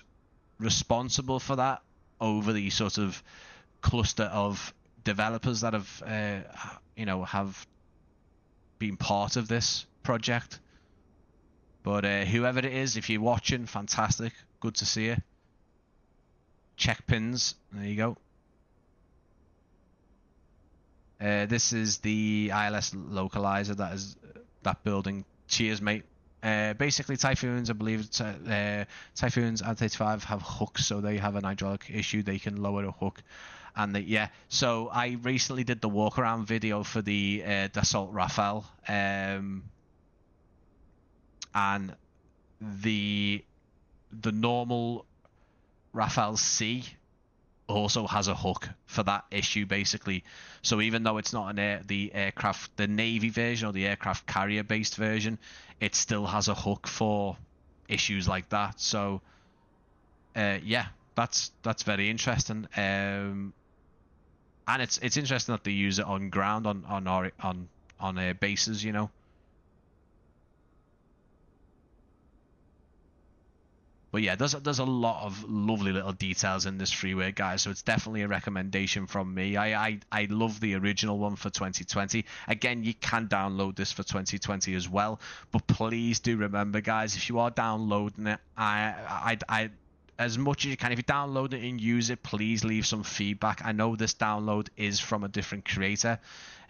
responsible for that over the sort of cluster of developers that have have been part of this project. But whoever it is, if you're watching, fantastic. Good to see you. Check pins. There you go. This is the ILS localizer that building. Cheers, mate. Basically, Typhoons, I believe, Typhoons and 35 have hooks, so they have an hydraulic issue. They can lower a hook, and So I recently did the walk around video for the Dassault Rafale, and the normal Rafale C also has a hook for that issue, basically. So even though it's not the Navy version or the aircraft carrier based version, it still has a hook for issues like that. So yeah, that's very interesting. And it's interesting that they use it on ground on bases, But yeah, there's a lot of lovely little details in this freeware, guys. So it's definitely a recommendation from me. I love the original one for 2020. Again, you can download this for 2020 as well. But please do remember, guys, if you are downloading it, I as much as you can, if you download it and use it, please leave some feedback. I know this download is from a different creator.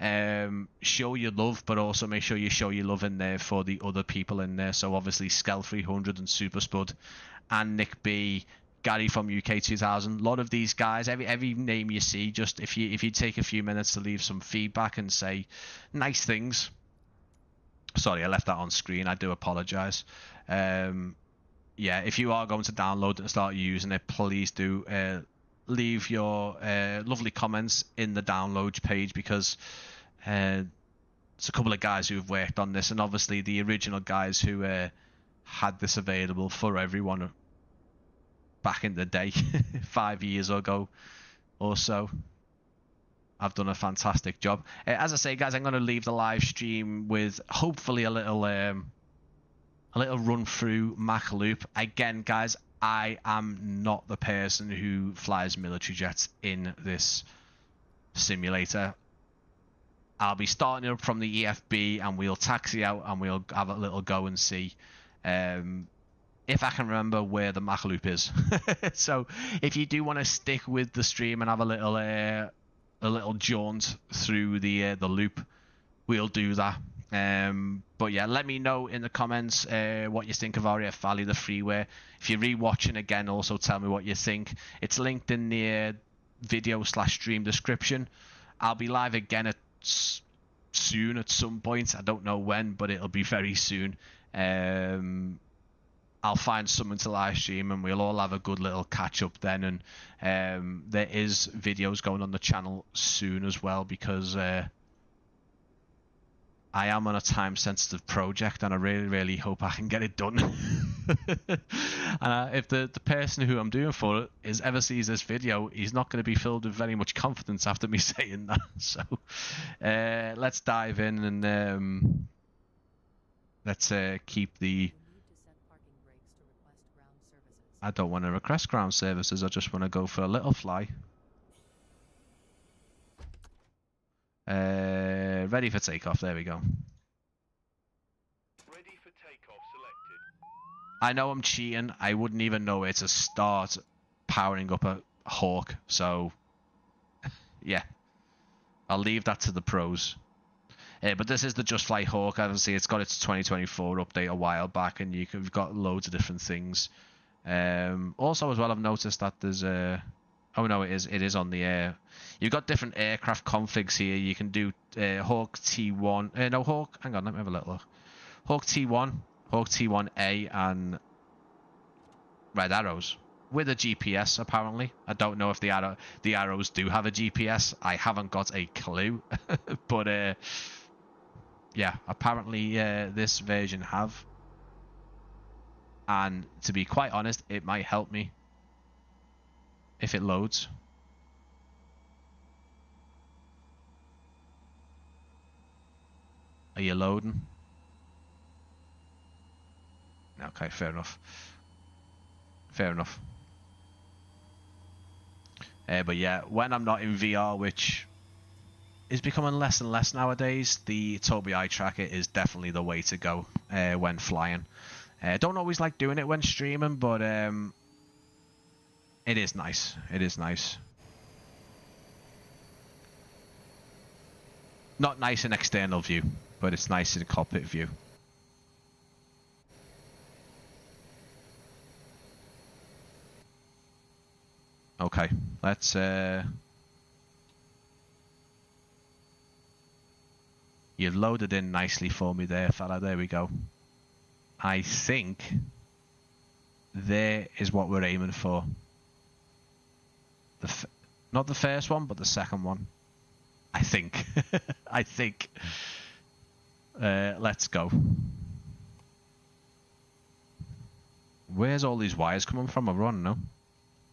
Show your love, but also make sure you show your love in there for the other people in there. So obviously Skell300 and Superspud, and NickB, Gary from UK 2000. A lot of these guys, every name you see, just if you take a few minutes to leave some feedback and say nice things. Sorry, I left that on screen. I do apologize. Yeah, if you are going to download it and start using it, please do leave your lovely comments in the downloads page, because there's a couple of guys who have worked on this, and obviously the original guys who had this available for everyone back in the day, 5 years ago or so. I've done a fantastic job. As I say, guys, I'm going to leave the live stream with hopefully a little run through Mach Loop. Again, guys, I am not the person who flies military jets in this simulator. I'll be starting up from the AFB and we'll taxi out and we'll have a little go and see if I can remember where the Mach Loop is. So if you do want to stick with the stream and have a little jaunt through the loop, we'll do that. But yeah, let me know in the comments what you think of RAF Valley, the freeware. If you're rewatching again, also tell me what you think. It's linked in the video/stream description. I'll be live again soon at some point. I don't know when, but it'll be very soon. I'll find something to live stream and we'll all have a good little catch up then. And there is videos going on the channel soon as well, because I am on a time-sensitive project, and I really hope I can get it done. And if the person who I'm doing for it ever sees this video, he's not going to be filled with very much confidence after me saying that. So let's dive in and let's keep the... I don't want to request ground services, I just want to go for a little fly. Ready for takeoff, there we go. Ready for takeoff selected. I know I'm cheating, I wouldn't even know where to start powering up a Hawk, so yeah. I'll leave that to the pros. But this is the Just Fly Hawk, obviously it's got its 2024 update a while back, and you've got loads of different things. Also as well, I've noticed that there's a... Oh no, it is on the air. You've got different aircraft configs here. You can do Hawk T1. No, Hawk. Hang on, let me have a little look. Hawk T1, Hawk T1A, and Red Arrows with a GPS. Apparently, I don't know if the arrows do have a GPS. I haven't got a clue, but yeah, apparently this version have. And to be quite honest, it might help me if it loads. Are you loading? Okay, fair enough. Fair enough. But yeah, when I'm not in VR, which is becoming less and less nowadays, the Tobii Eye Tracker is definitely the way to go when flying. Don't always like doing it when streaming, but it is nice. It is nice. Not nice in external view, but it's nice in cockpit view. Okay, let's you've loaded in nicely for me there, fella. There we go. I think there is what we're aiming for. Not the first one, but the second one. I think. I think. Let's go. Where's all these wires coming from? I don't know.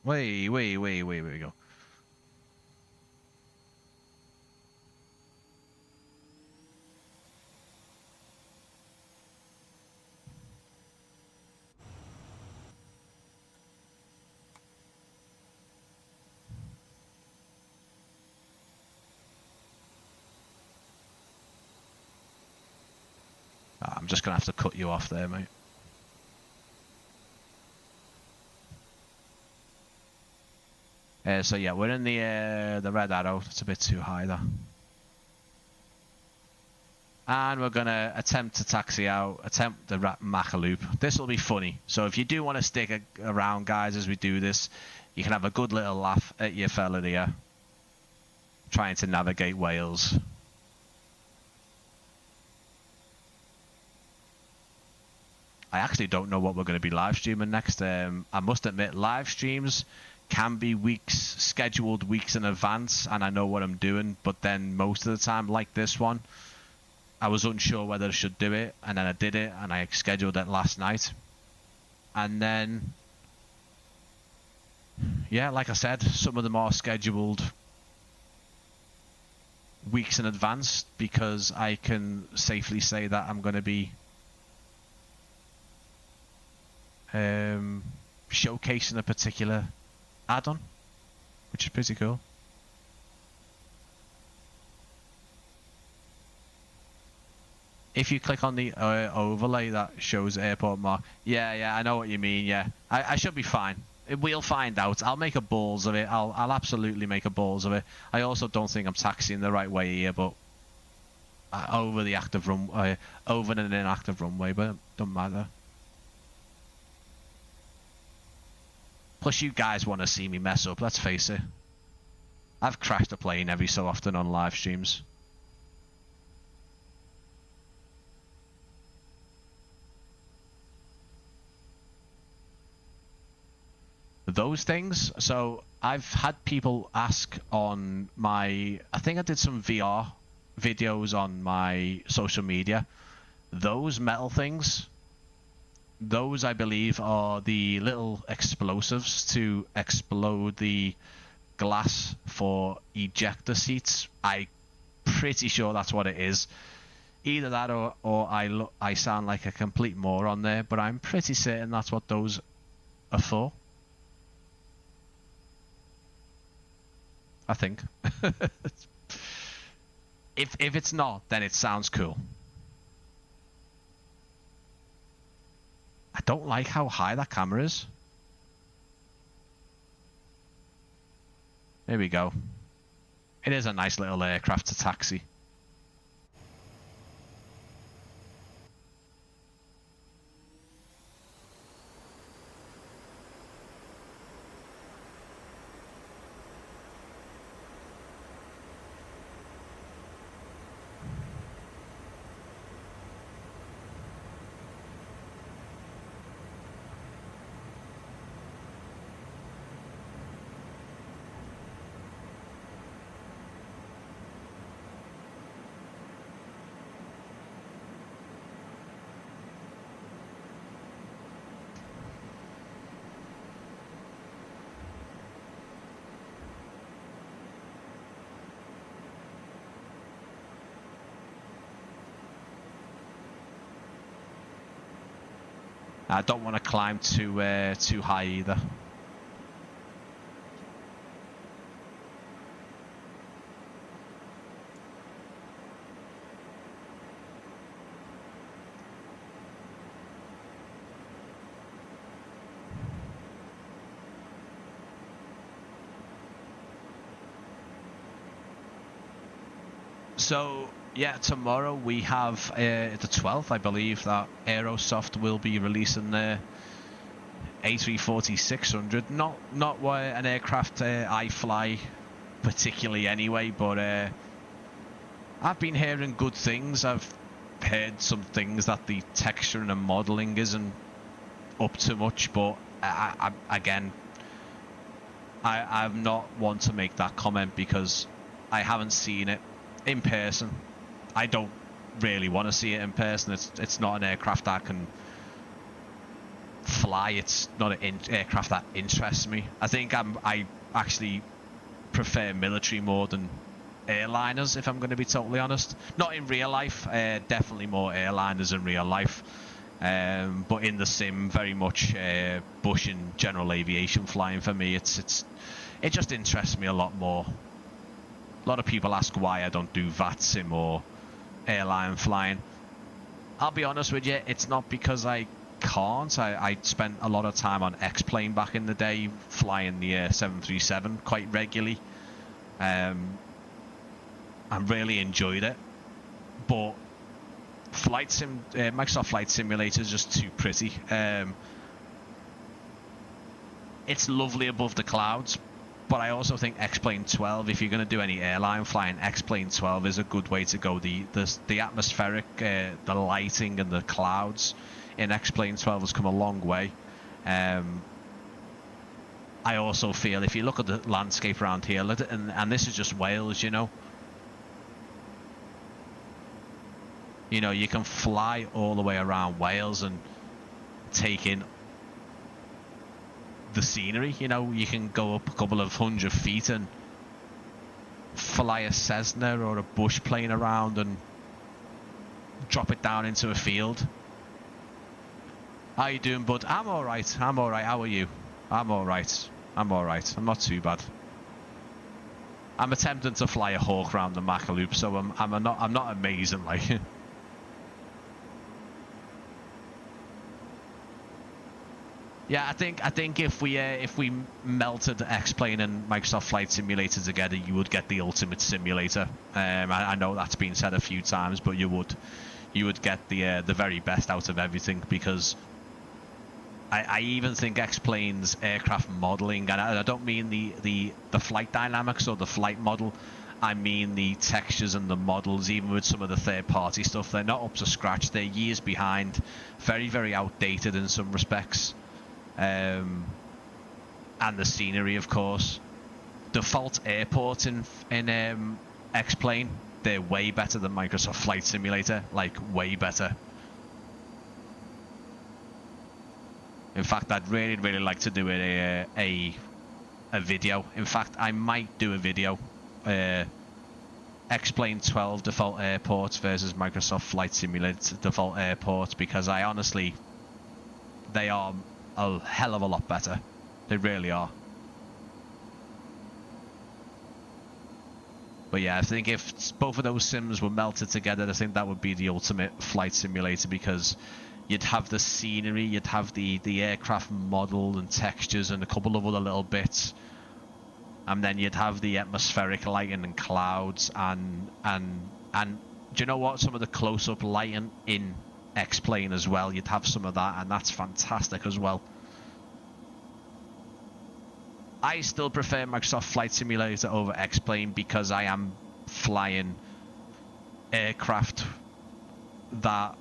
Wait, we go. I'm just going to have to cut you off there, mate. So yeah, we're in the red arrow. It's a bit too high there. And we're going to attempt to taxi out, attempt the Maca loop. This will be funny. So if you do want to stick around, guys, as we do this, you can have a good little laugh at your fella here, trying to navigate Wales. I actually don't know what we're going to be live streaming next. I must admit, live streams can be weeks, scheduled weeks in advance, and I know what I'm doing, but then most of the time, like this one, I was unsure whether I should do it, and then I did it, and I scheduled it last night. And then, yeah, like I said, some of them are scheduled weeks in advance, because I can safely say that I'm going to be showcasing a particular add-on, which is pretty cool. If you click on the overlay that shows airport mark, yeah, I know what you mean. Yeah, I should be fine. We'll find out. I'll make a balls of it. I'll absolutely make a balls of it. I also don't think I'm taxiing the right way here, but over the active run, over an inactive runway, but it doesn't matter. Plus, you guys want to see me mess up. Let's face it. I've crashed a plane every so often on live streams. Those things. So I've had people ask on my, I think I did some VR videos on my social media. Those metal things, those I believe are the little explosives to explode the glass for ejector seats. I'm pretty sure that's what it is. Either that or I sound like a complete moron there, but I'm pretty certain that's what those are for. I think. If it's not, then it sounds cool. I don't like how high that camera is. There we go. It is a nice little aircraft to taxi. I don't want to climb too high either. So yeah, tomorrow we have the 12th, I believe, that Aerosoft will be releasing their A340-600. Not an aircraft I fly particularly anyway, but I've been hearing good things. I've heard some things that the texturing and modelling isn't up to much, but I'm not one to make that comment because I haven't seen it in person. I don't really want to see it in person. It's not an aircraft that can fly. It's not an aircraft that interests me. I think I actually prefer military more than airliners, if I'm going to be totally honest. Not in real life. Definitely more airliners in real life. But in the sim, very much bush and general aviation flying for me. It just interests me a lot more. A lot of people ask why I don't do VAT sim or airline flying. I'll be honest with you, it's not because I can't. I spent a lot of time on X-Plane back in the day, flying the 737 quite regularly. I really enjoyed it, but Microsoft Flight Simulator is just too pretty. It's lovely above the clouds, but I also think X-Plane 12, if you're going to do any airline flying, X-Plane 12 is a good way to go. The atmospheric, the lighting and the clouds in X-Plane 12 has come a long way. I also feel if you look at the landscape around here, and this is just Wales, you know, you can fly all the way around Wales and take in the scenery. You can go up a couple of 100 feet and fly a Cessna or a bush plane around and drop it down into a field. How you doing, bud? I'm alright. How are you? I'm alright. I'm not too bad. I'm attempting to fly a Hawk around the Mach loop, so I'm not amazing, like. Yeah, I think if we melted X-Plane and Microsoft Flight Simulator together, you would get the ultimate simulator. I know that's been said a few times, but you would get the very best out of everything, because I even think X-Plane's aircraft modeling, and I don't mean the flight dynamics or the flight model, I mean the textures and the models. Even with some of the third-party stuff, they're not up to scratch. They're years behind, very, very outdated in some respects. And the scenery, of course. Default airports in X-Plane, they're way better than Microsoft Flight Simulator, like way better. In fact, I'd really, really like to do a video. In fact, I might do a video. X-Plane 12 default airports versus Microsoft Flight Simulator default airports, because they are a hell of a lot better. They really are. But yeah, I think if both of those sims were melted together, I think that would be the ultimate flight simulator, because you'd have the scenery, you'd have the aircraft model and textures and a couple of other little bits, and then you'd have the atmospheric lighting and clouds, and do you know what, some of the close-up lighting in X-Plane as well, you'd have some of that, and that's fantastic as well. I still prefer Microsoft Flight Simulator over X-Plane, because I am flying aircraft that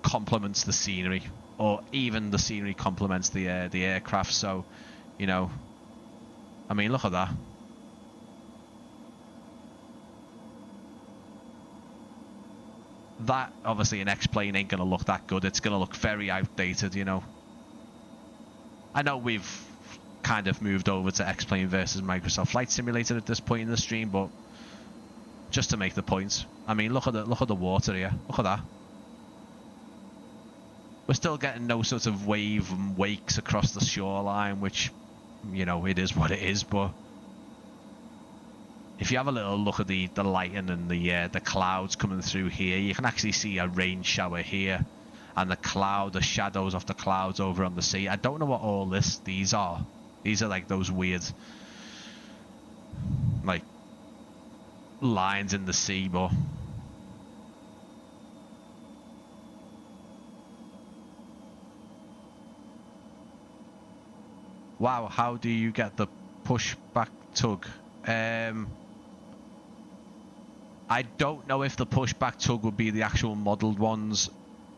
complements the scenery, or even the scenery complements the aircraft. So, I mean, look at that. That, obviously, an X-Plane ain't going to look that good. It's going to look very outdated, I know we've kind of moved over to X-Plane versus Microsoft Flight Simulator at this point in the stream, but just to make the point, I mean, look at the water here. Look at that. We're still getting no sort of wave and wakes across the shoreline, which, it is what it is, but if you have a little look at the lighting and the clouds coming through here, you can actually see a rain shower here, and the shadows of the clouds over on the sea. I don't know what all these are. These are like those weird, like, lines in the sea, but wow, how do you get the pushback tug? I don't know if the pushback tug would be the actual modelled ones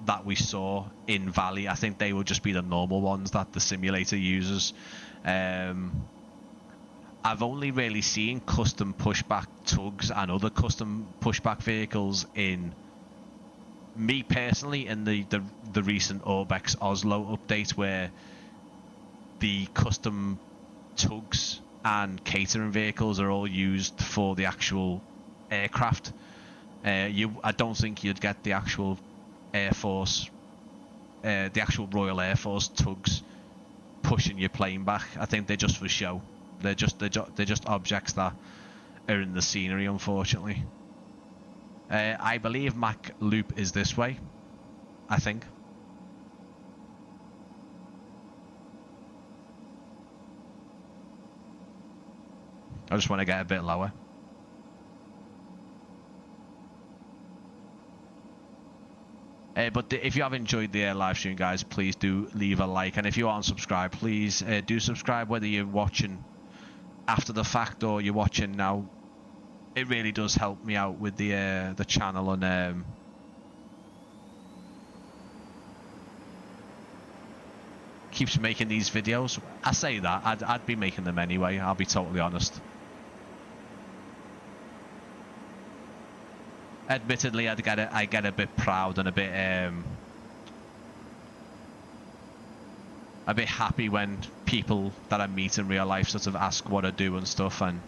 that we saw in Valley. I think they would just be the normal ones that the simulator uses. I've only really seen custom pushback tugs and other custom pushback vehicles in, me personally, in the recent Orbex Oslo update, where the custom tugs and catering vehicles are all used for the actual aircraft. I don't think you'd get the actual Air Force, the actual Royal Air Force tugs pushing your plane back. I think they're just for show. They're just objects that are in the scenery, unfortunately. I believe Mac Loop is this way, I think. I just want to get a bit lower. But if you have enjoyed the live stream, guys, please do leave a like. And if you aren't subscribed, please do subscribe, whether you're watching after the fact or you're watching now. It really does help me out with the channel, and keeps making these videos. I say that, I'd be making them anyway, I'll be totally honest. Admittedly, I get a bit proud and a bit happy when people that I meet in real life sort of ask what I do and stuff, and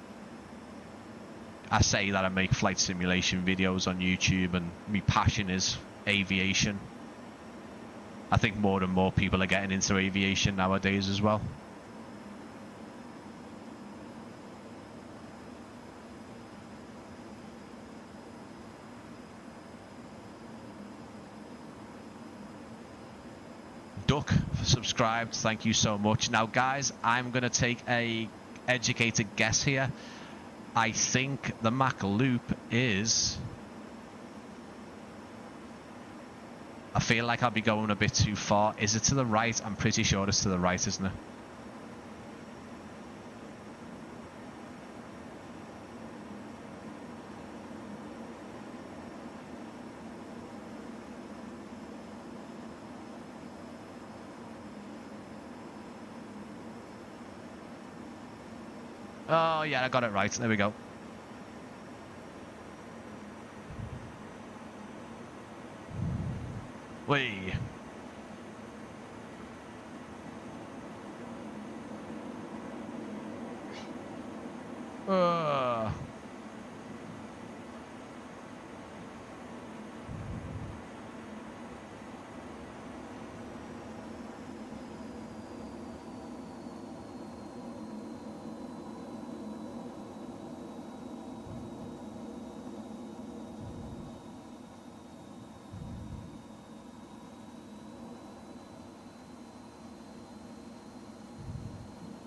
I say that I make flight simulation videos on YouTube, and my passion is aviation. I think more and more people are getting into aviation nowadays as well. Duck subscribed, thank you so much. Now guys, I'm going to take a educated guess here. I think the Mac Loop is... I feel like I'll be going a bit too far. Is it to the right? I'm pretty sure it's to the right, isn't it? Oh yeah, I got it right. There we go. Whee.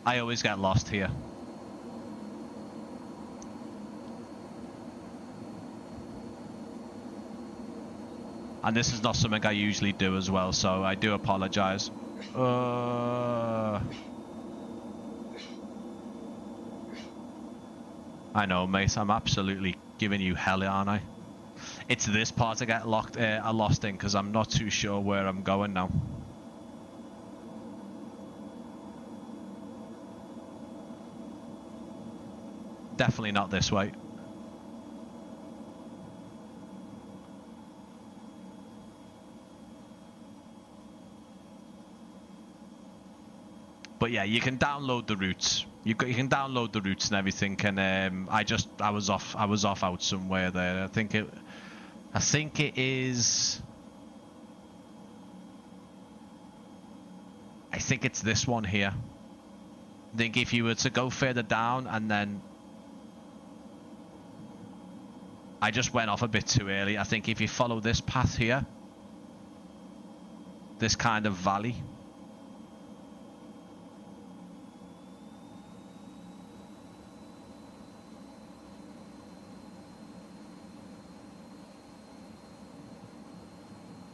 I always get lost here. And this is not something I usually do as well, so I do apologize. I know, mate, I'm absolutely giving you hell, aren't I? It's this part I get lost in, because I'm not too sure where I'm going now. Definitely not this way. But yeah, you can download the routes. You can download the routes and everything. And I was off out somewhere there. I think it is. I think it's this one here. I think if you were to go further down and then. I just went off a bit too early. I think if you follow this path here, this kind of valley,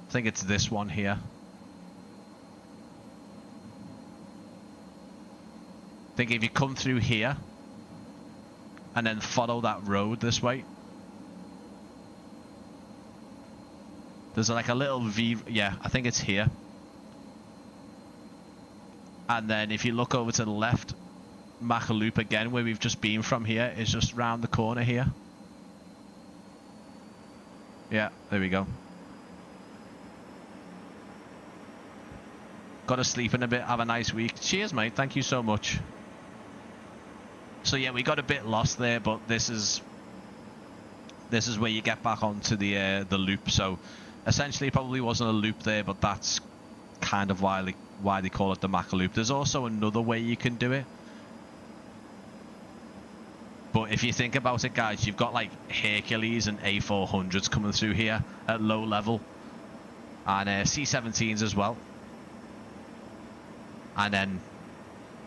I think it's this one here. I think if you come through here and then follow that road this way, there's like a little V, yeah, I think it's here. And then if you look over to the left, Mac Loop again, where we've just been from here, is just round the corner here. Yeah, there we go. Got to sleep in a bit, have a nice week. Cheers, mate, thank you so much. So yeah, we got a bit lost there, but this is where you get back onto the loop. So essentially it probably wasn't a loop there, but that's kind of why they call it the Mac Loop. There's also another way you can do it, but But if you think about it, guys, you've got like Hercules and A400s coming through here at low level, and C-17s as well. And then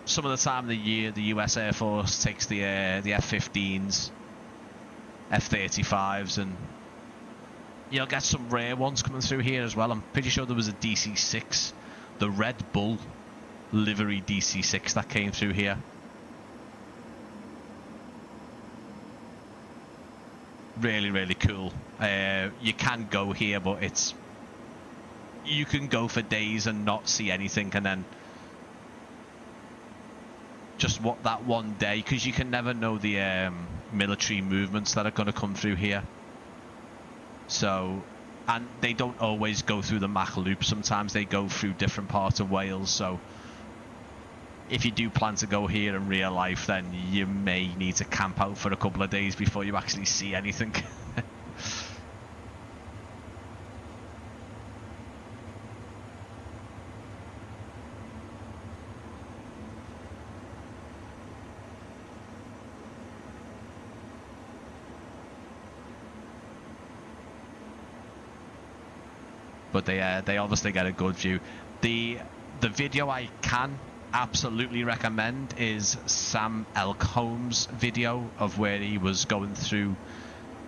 some of the time of the year, the US Air Force takes the F-15s, F-35s, and you'll get some rare ones coming through here as well. I'm pretty sure there was a DC-6, the Red Bull livery DC-6 that came through here. Really, really cool. You can go here, but you can go for days and not see anything, and then just that one day, because you can never know the military movements that are going to come through here. So, and they don't always go through the Mach Loop. Sometimes they go through different parts of Wales. So if you do plan to go here in real life, then you may need to camp out for a couple of days before you actually see anything. But they obviously get a good view. The video I can absolutely recommend is Sam Elkholm's video of where he was going through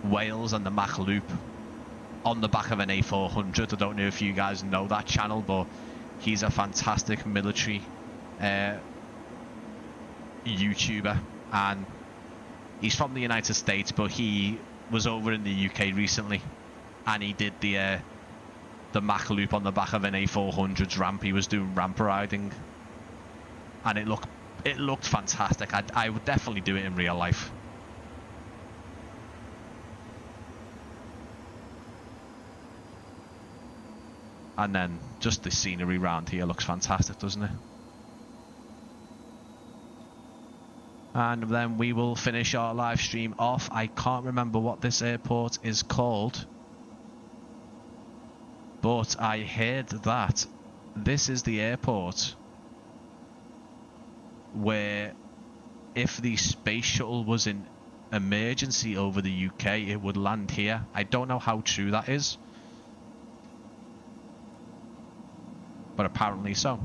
Wales and the Mach Loop on the back of an A400. I don't know if you guys know that channel, but he's a fantastic military YouTuber, and he's from the United States, but he was over in the UK recently, and he did the Mach Loop on the back of an A400's ramp. He was doing ramp riding, and it looked fantastic. I would definitely do it in real life. And then just the scenery around here looks fantastic, doesn't it? And then we will finish our live stream off. I can't remember what this airport is called, but I heard that this is the airport where if the space shuttle was in emergency over the UK, it would land here. I don't know how true that is, but apparently so.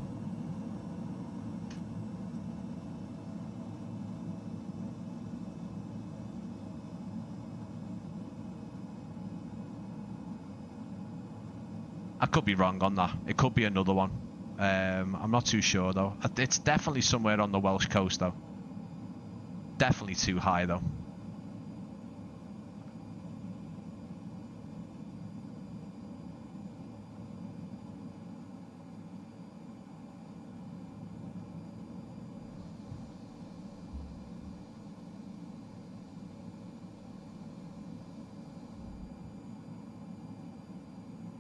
I could be wrong on that. It could be another one. I'm not too sure though. It's definitely somewhere on the Welsh coast though. Definitely too high though.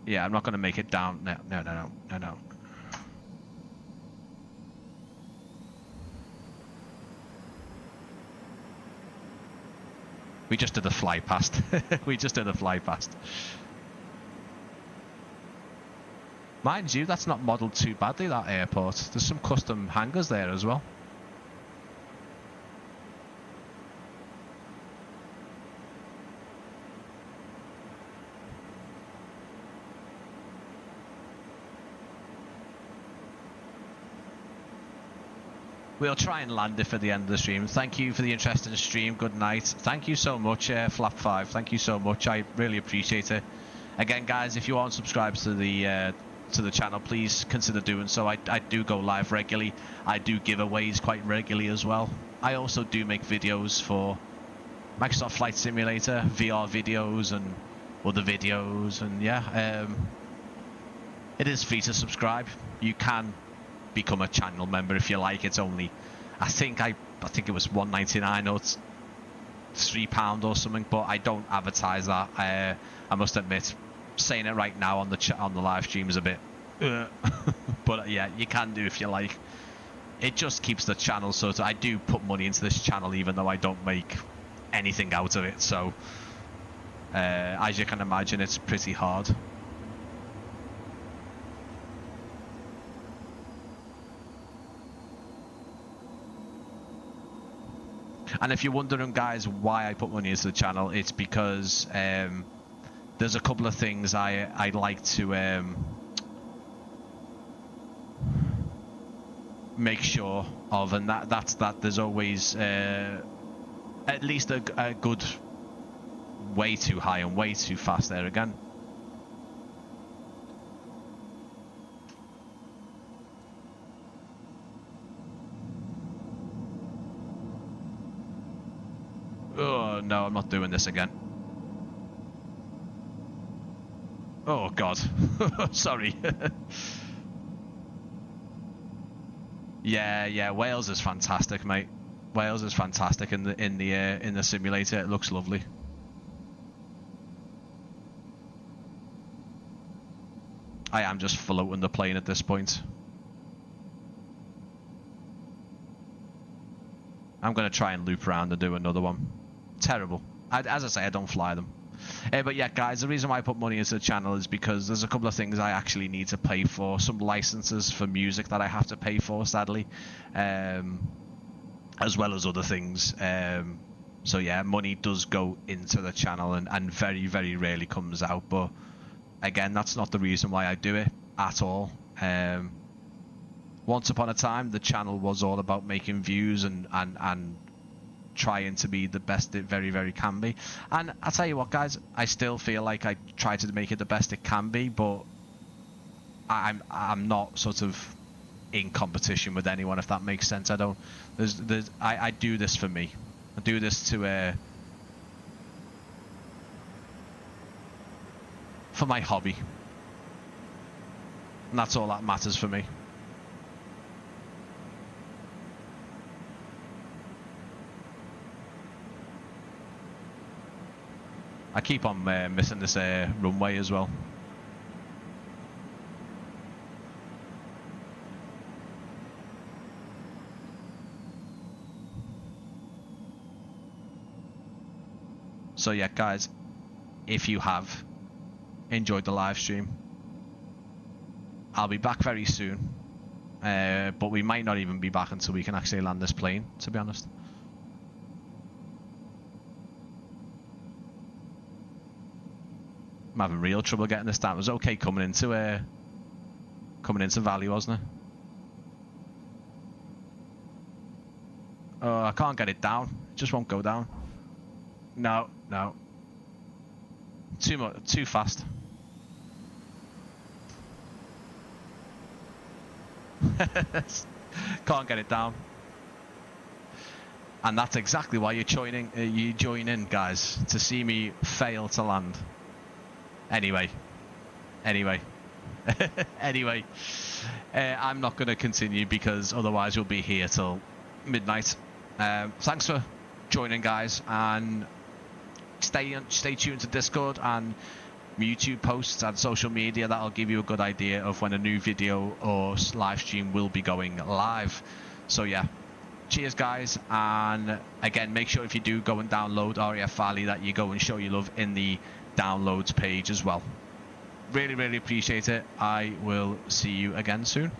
Yeah, I'm not going to make it down. No. We just did a fly past. We just did a fly past. Mind you, that's not modelled too badly, that airport. There's some custom hangars there as well. We'll try and land it for the end of the stream. Thank you for the interest in the stream. Good night. Thank you so much, Flap5. Thank you so much. I really appreciate it. Again, guys, if you aren't subscribed to the channel, please consider doing so. I do go live regularly. I do giveaways quite regularly as well. I also do make videos for Microsoft Flight Simulator, VR videos and other videos. And yeah, it is free to subscribe. You can become a channel member if you like. It's only, I think it was $1.99 or it's £3 or something, but I don't advertise that. I must admit, saying it right now on the live stream is a bit but yeah, you can do if you like. It just keeps the channel, so I do put money into this channel even though I don't make anything out of it, so as you can imagine, it's pretty hard. And if you're wondering, guys, why I put money into the channel, it's because there's a couple of things I like to make sure of, and that's that there's always at least a good way too high and way too fast there again. Oh no, I'm not doing this again. Oh god. Sorry. Yeah, Wales is fantastic, mate. Wales is fantastic in the simulator. It looks lovely. I am just floating the plane at this point. I'm going to try and loop around and do another one. Terrible. As I say, I don't fly them. But yeah, guys, the reason why I put money into the channel is because there's a couple of things I actually need to pay for. Some licenses for music that I have to pay for, sadly. As well as other things. So yeah, money does go into the channel and very, very rarely comes out. But again, that's not the reason why I do it at all. Once upon a time, the channel was all about making views and trying to be the best it very, very can be. And I'll tell you what, guys, I still feel like I try to make it the best it can be, but I'm not sort of in competition with anyone, if that makes sense. I don't. I do this for me. I do this to for my hobby, and that's all that matters for me. I keep on missing this runway as well. So yeah, guys, if you have enjoyed the live stream, I'll be back very soon. But we might not even be back until we can actually land this plane, to be honest. I'm having real trouble getting this down. It was okay coming into Valley, wasn't it? Oh, I can't get it down. It just won't go down. No. Too fast. Can't get it down. And that's exactly why you join in, guys, to see me fail to land. Anyway, I'm not going to continue because otherwise we'll be here till midnight. Thanks for joining, guys, and stay tuned to Discord and YouTube posts and social media. That'll give you a good idea of when a new video or live stream will be going live. So yeah, cheers, guys, and again, make sure if you do go and download RAF Valley that you go and show your love in the downloads page as well. Really appreciate it. I will see you again soon.